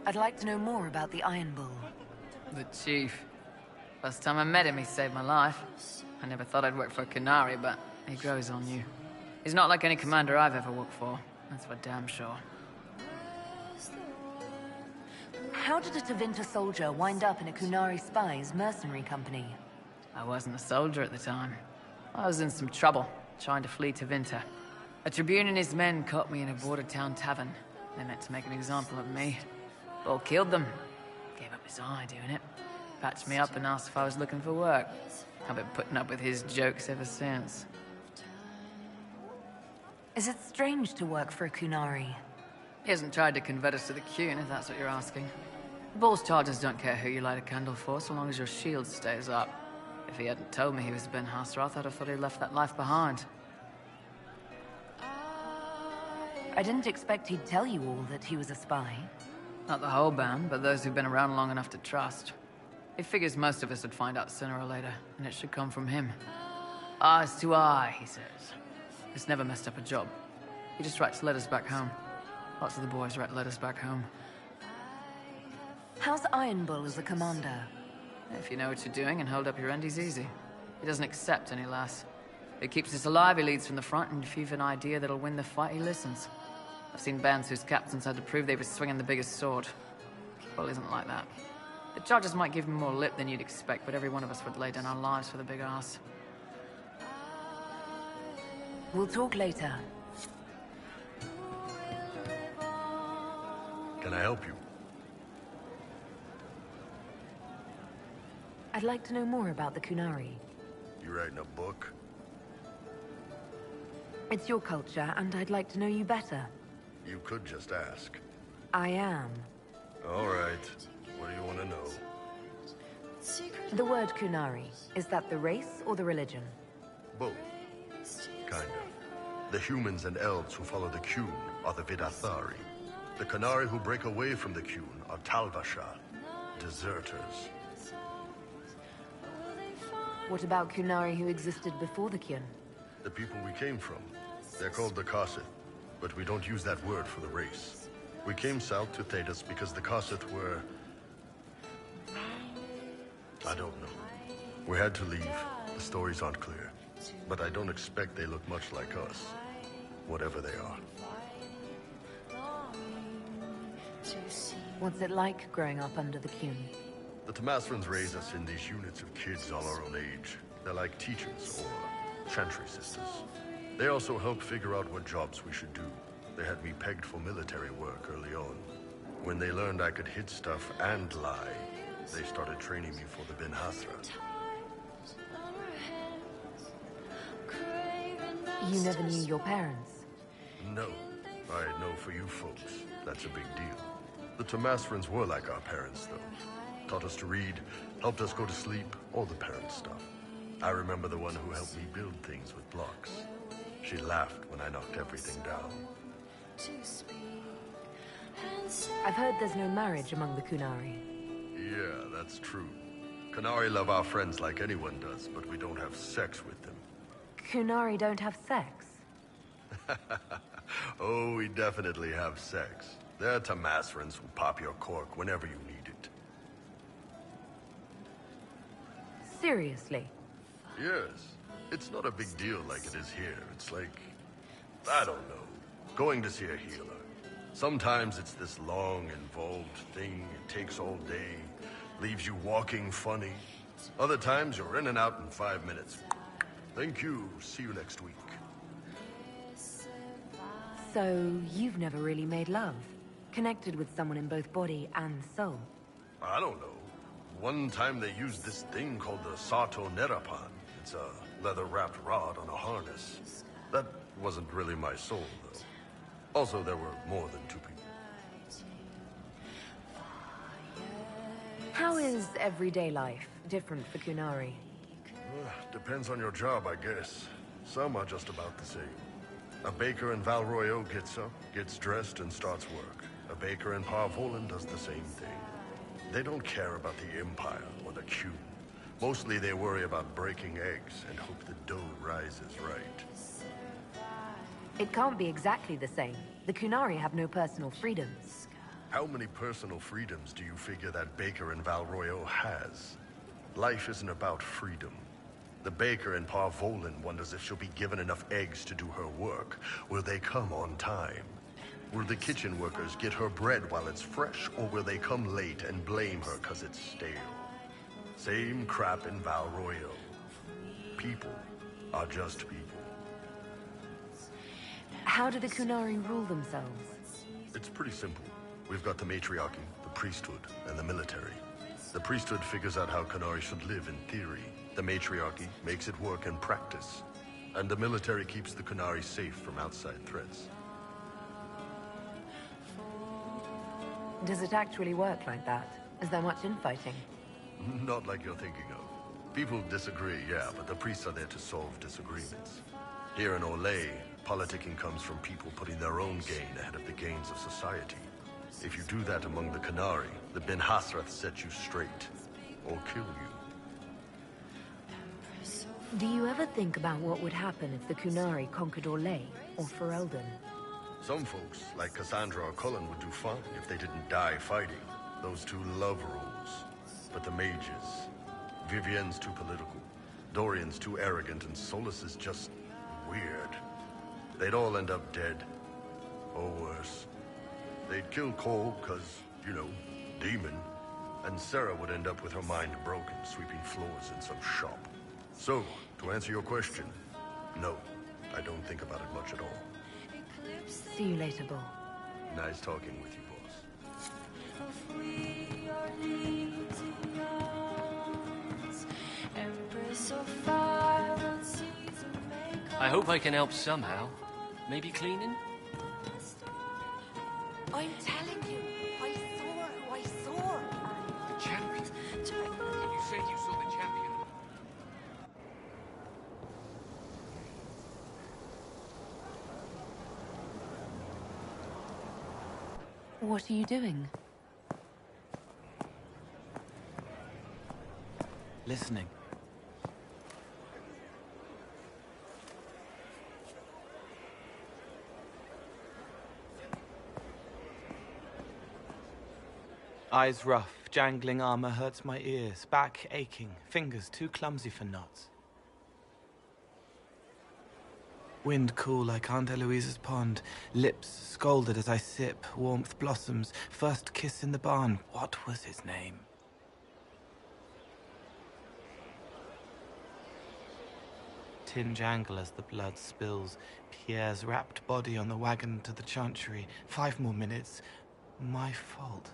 I'd like to know more about the Iron Bull. The Chief. First time I met him, he saved my life. I never thought I'd work for Canary, but he grows on you. He's not like any commander I've ever worked for. That's for damn sure. How did a Tevinter soldier wind up in a Kunari spy's mercenary company? I wasn't a soldier at the time. I was in some trouble, trying to flee Tevinter. A Tribune and his men caught me in a border town tavern. They meant to make an example of me. Bull killed them. Gave up his eye doing it. Patched me up and asked if I was looking for work. I've been putting up with his jokes ever since. Is it strange to work for a Kunari? He hasn't tried to convert us to the Qun, if that's what you're asking. Bull's charges don't care who you light a candle for, so long as your shield stays up. If he hadn't told me he was Ben Hasrath, I'd have thought he'd left that life behind. I didn't expect he'd tell you all that he was a spy. Not the whole band, but those who've been around long enough to trust. He figures most of us would find out sooner or later, and it should come from him. Eyes to eye, he says. It's never messed up a job. He just writes letters back home. Lots of the boys write letters back home. How's Iron Bull as a commander? If you know what you're doing and hold up your end, he's easy. He doesn't accept any less. He keeps us alive, he leads from the front, and if you've an idea that'll win the fight, he listens. I've seen bands whose captains had to prove they were swinging the biggest sword. Bull isn't like that. The charges might give him more lip than you'd expect, but every one of us would lay down our lives for the big ass. We'll talk later. Can I help you? I'd like to know more about the Kunari. You writing a book? It's your culture, and I'd like to know you better. You could just ask. I am. All right. What do you want to know? The word Kunari, is that the race or the religion? Both. Kind of. The humans and elves who follow the Qun are the Vidathari. The Kunari who break away from the Qun are Talvasha, deserters. What about Kunari who existed before the Qun? The people we came from. They're called the Kosith, but we don't use that word for the race. We came south to Thedas because the Kosith were... I don't know. We had to leave. The stories aren't clear. But I don't expect they look much like us. Whatever they are. What's it like growing up under the Qun? The Tamasrans raise us in these units of kids all our own age. They're like teachers or chantry sisters. They also help figure out what jobs we should do. They had me pegged for military work early on. When they learned I could hit stuff and lie, they started training me for the Ben Hasrath. You never knew your parents? No. I know for you folks, that's a big deal. The Tamasrans were like our parents, though. Taught us to read, helped us go to sleep, all the parent stuff. I remember the one who helped me build things with blocks. She laughed when I knocked everything down. I've heard there's no marriage among the Kunari. Yeah, that's true. Kunari love our friends like anyone does, but we don't have sex with them. Kunari don't have sex? Oh, we definitely have sex. They're Tamasrans who pop your cork whenever you need it. Seriously? Yes. It's not a big deal like it is here. It's like, I don't know, going to see a healer. Sometimes it's this long, involved thing. It takes all day, leaves you walking funny. Other times you're in and out in 5 minutes. Thank you. See you next week. So, you've never really made love? Connected with someone in both body and soul? I don't know. One time they used this thing called the Sato Nerapan. It's a leather-wrapped rod on a harness. That wasn't really my soul, though. Also, there were more than 2 people. How is everyday life different for Kunari? Depends on your job, I guess. Some are just about the same. A baker in Valroyo gets up, gets dressed, and starts work. A baker in Parvolan does the same thing. They don't care about the Empire or the Qun. Mostly they worry about breaking eggs and hope the dough rises right. It can't be exactly the same. The Kunari have no personal freedoms. How many personal freedoms do you figure that baker in Valroyo has? Life isn't about freedom. The baker in Parvolin wonders if she'll be given enough eggs to do her work. Will they come on time? Will the kitchen workers get her bread while it's fresh, or will they come late and blame her because it's stale? Same crap in Valroyo. People are just people. How do the Kunari rule themselves? It's pretty simple. We've got the matriarchy, the priesthood, and the military. The priesthood figures out how Kunari should live in theory. The matriarchy makes it work in practice. And the military keeps the Kunari safe from outside threats. Does it actually work like that? Is there much infighting? Not like you're thinking of. People disagree, yeah, but the priests are there to solve disagreements. Here in Olay, politicking comes from people putting their own gain ahead of the gains of society. If you do that among the Kunari, the Ben Hasrath set you straight, or kill you. Do you ever think about what would happen if the Kunari conquered Orlais or Ferelden? Some folks, like Cassandra or Cullen, would do fine if they didn't die fighting. Those two love rules. But the mages... Vivienne's too political, Dorian's too arrogant, and Solus is just... weird. They'd all end up dead. Or worse. They'd kill Cole, cause, you know, demon. And Sarah would end up with her mind broken, sweeping floors in some shop. So, to answer your question, no, I don't think about it much at all. See you later, Bull. Nice talking with you, boss. I hope I can help somehow. Maybe cleaning? I'm telling you, I saw who I saw. The champion. You said you saw the champion. What are you doing? Listening. Eyes rough, jangling armor hurts my ears, back aching, fingers too clumsy for knots. Wind cool like Aunt Eloise's pond, lips scalded as I sip, warmth blossoms, first kiss in the barn. What was his name? Tin jangle as the blood spills, Pierre's wrapped body on the wagon to the chantry. 5 more minutes. My fault.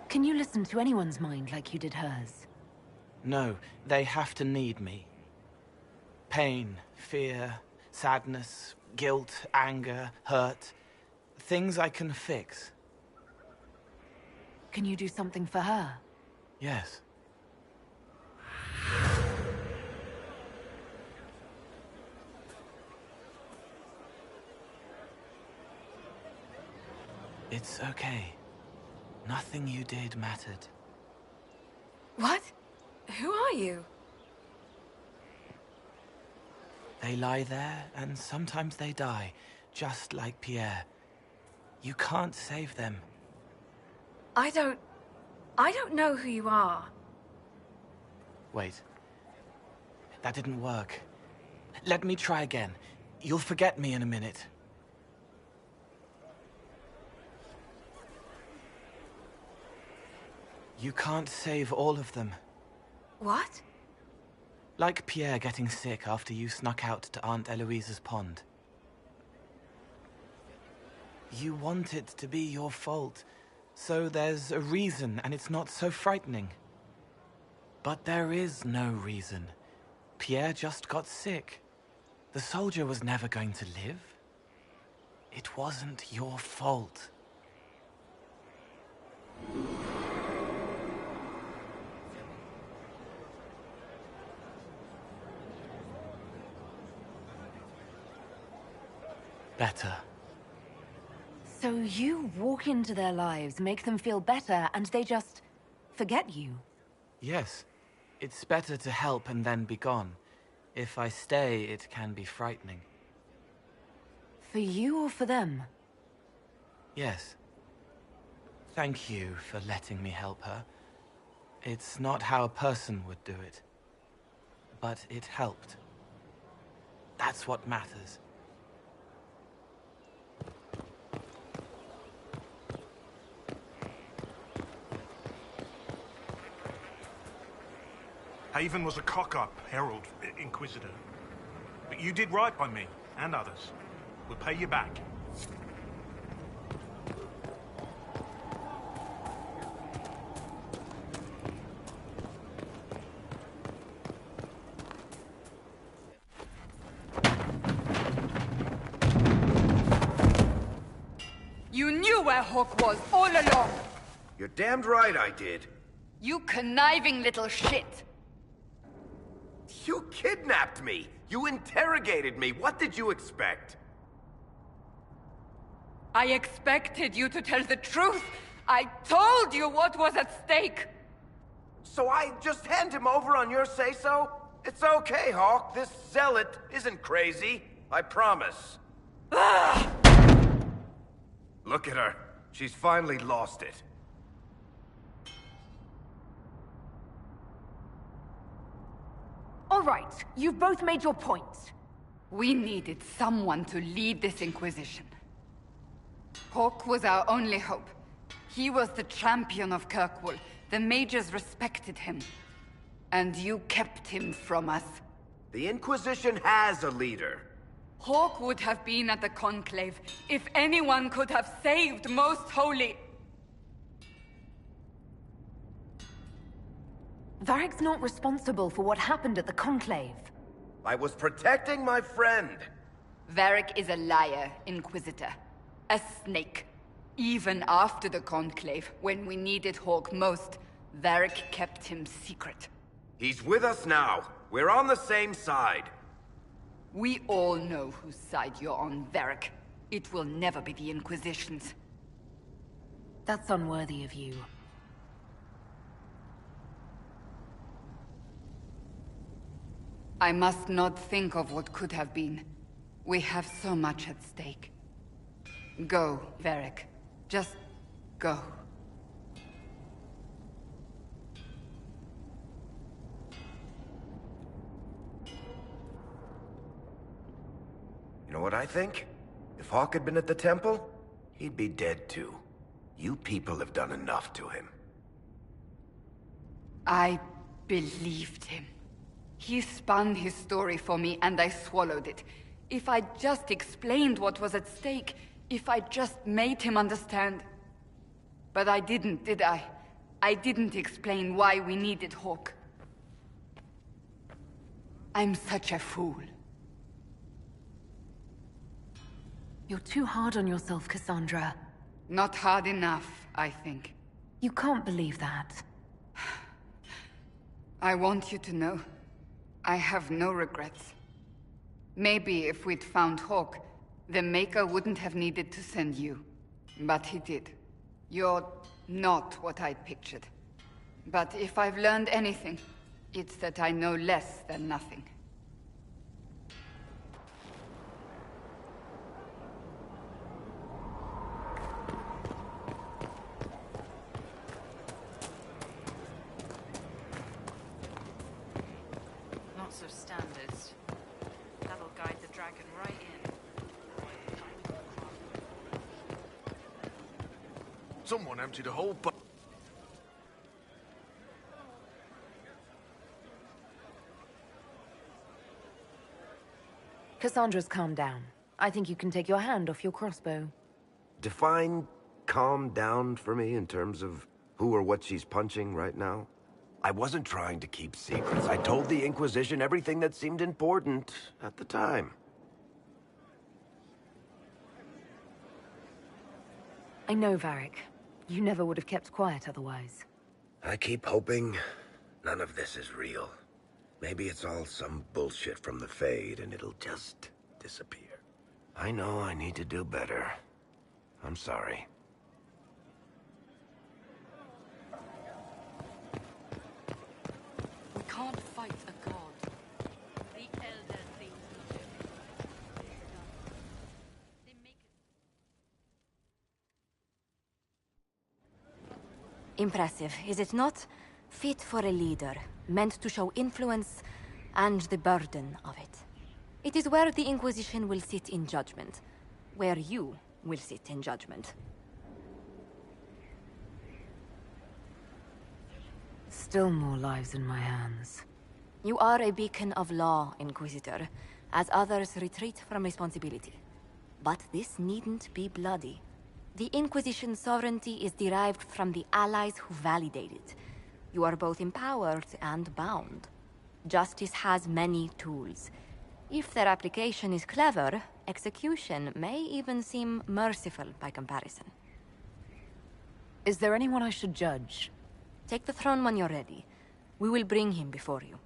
Can you listen to anyone's mind like you did hers? No, they have to need me. Pain, fear, sadness, guilt, anger, hurt. Things I can fix. Can you do something for her? Yes. It's okay. Nothing you did mattered. What? Who are you? They lie there, and sometimes they die, just like Pierre. You can't save them. I don't know who you are. Wait. That didn't work. Let me try again. You'll forget me in a minute. You can't save all of them. What? Like Pierre getting sick after you snuck out to Aunt Eloise's pond. You want it to be your fault, so there's a reason and it's not so frightening. But there is no reason. Pierre just got sick. The soldier was never going to live. It wasn't your fault. Better. So you walk into their lives, make them feel better, and they just forget you? Yes. It's better to help and then be gone. If I stay, it can be frightening. For you or for them? Yes. Thank you for letting me help her. It's not how a person would do it. But it helped. That's what matters. Haven was a cock-up, Herald, Inquisitor. But you did right by me, and others. We'll pay you back. You knew where Hawk was all along! You're damned right I did. You conniving little shit! You kidnapped me! You interrogated me! What did you expect? I expected you to tell the truth! I told you what was at stake! So I just hand him over on your say-so? It's okay, Hawk. This zealot isn't crazy. I promise. Look at her. She's finally lost it. All right, you've both made your points. We needed someone to lead this Inquisition. Hawk was our only hope. He was the champion of Kirkwall. The mages respected him. And you kept him from us. The Inquisition has a leader. Hawk would have been at the Conclave if anyone could have saved Most Holy. Varric's not responsible for what happened at the Conclave. I was protecting my friend. Varric is a liar, Inquisitor. A snake. Even after the Conclave, when we needed Hawk most, Varric kept him secret. He's with us now. We're on the same side. We all know whose side you're on, Varric. It will never be the Inquisition's. That's unworthy of you. I must not think of what could have been. We have so much at stake. Go, Varric. Just go. You know what I think? If Hawk had been at the temple, he'd be dead too. You people have done enough to him. I believed him. He spun his story for me, and I swallowed it. If I just explained what was at stake, if I just made him understand. But I didn't, did I? I didn't explain why we needed Hawk. I'm such a fool. You're too hard on yourself, Cassandra. Not hard enough, I think. You can't believe that. I want you to know, I have no regrets. Maybe if we'd found Hawk, the Maker wouldn't have needed to send you. But he did. You're not what I'd pictured. But if I've learned anything, it's that I know less than nothing. Lots of standards. That'll guide the dragon right in. Someone emptied a whole bu- Cassandra's calmed down. I think you can take your hand off your crossbow. Define calm down for me in terms of who or what she's punching right now. I wasn't trying to keep secrets. I told the Inquisition everything that seemed important at the time. I know, Varric. You never would have kept quiet otherwise. I keep hoping none of this is real. Maybe it's all some bullshit from the Fade and it'll just disappear. I know I need to do better. I'm sorry. We can't fight a god. The Elder things not. Impressive, is it not? Fit for a leader, meant to show influence and the burden of it. It is where the Inquisition will sit in judgment. Where you will sit in judgment. Still more lives in my hands. You are a beacon of law, Inquisitor, as others retreat from responsibility. But this needn't be bloody. The Inquisition's sovereignty is derived from the allies who validate it. You are both empowered and bound. Justice has many tools. If their application is clever, execution may even seem merciful by comparison. Is there anyone I should judge? Take the throne when you're ready. We will bring him before you.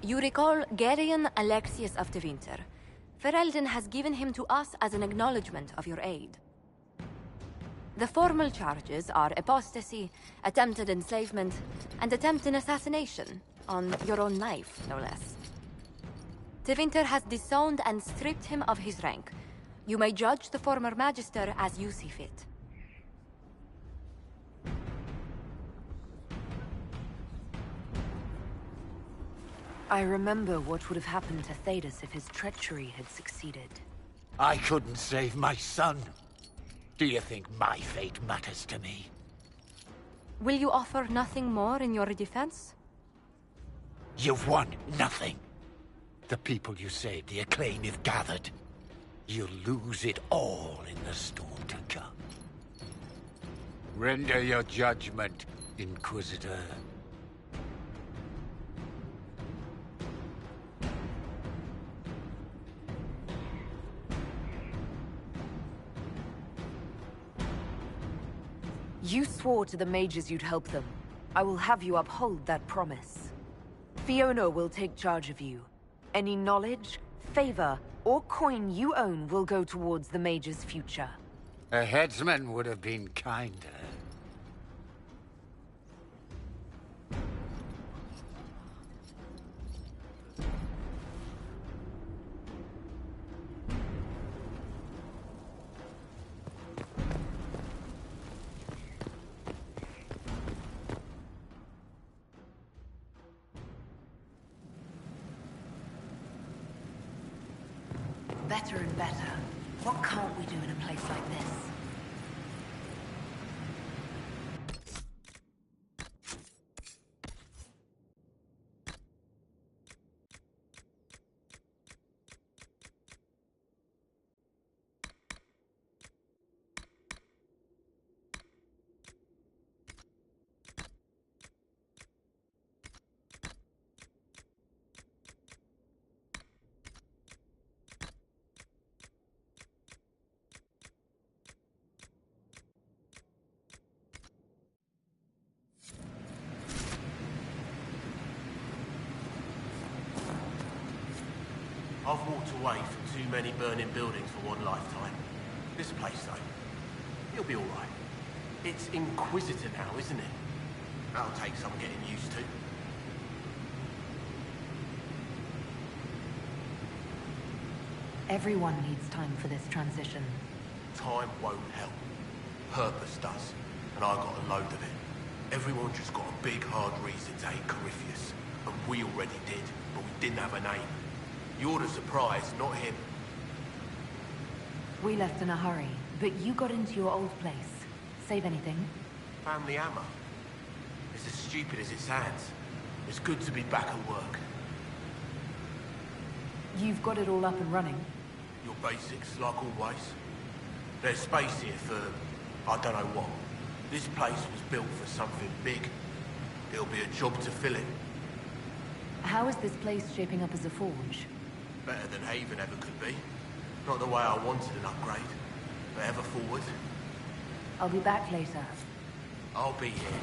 You recall Gerion Alexius of Tevinter. Ferelden has given him to us as an acknowledgement of your aid. The formal charges are apostasy, attempted enslavement, and attempted assassination, on your own life, no less. Tevinter has disowned and stripped him of his rank. You may judge the former Magister as you see fit. I remember what would have happened to Thedas if his treachery had succeeded. I couldn't save my son. Do you think my fate matters to me? Will you offer nothing more in your defense? You've won nothing. The people you saved, the acclaim you've gathered. You'll lose it all in the storm to come. Render your judgment, Inquisitor. You swore to the mages you'd help them. I will have you uphold that promise. Fiona will take charge of you. Any knowledge, favor, or coin you own will go towards the mage's future. A headsman would have been kinder. Better and better. What can't we do in a place like this? I've walked away from too many burning buildings for one lifetime. This place, though, it'll be all right. It's Inquisitor now, isn't it? That'll take some getting used to. Everyone needs time for this transition. Time won't help. Purpose does. And I got a load of it. Everyone just got a big, hard reason to hate Corypheus. And we already did, but we didn't have a name. You're the surprise, not him. We left in a hurry, but you got into your old place. Save anything? Found the hammer. It's as stupid as it sounds. It's good to be back at work. You've got it all up and running? Your basics, like always. There's space here for, I don't know what. This place was built for something big. It'll be a job to fill it. How is this place shaping up as a forge? Better than Haven ever could be. Not the way I wanted an upgrade, but ever forward. I'll be back later. I'll be here.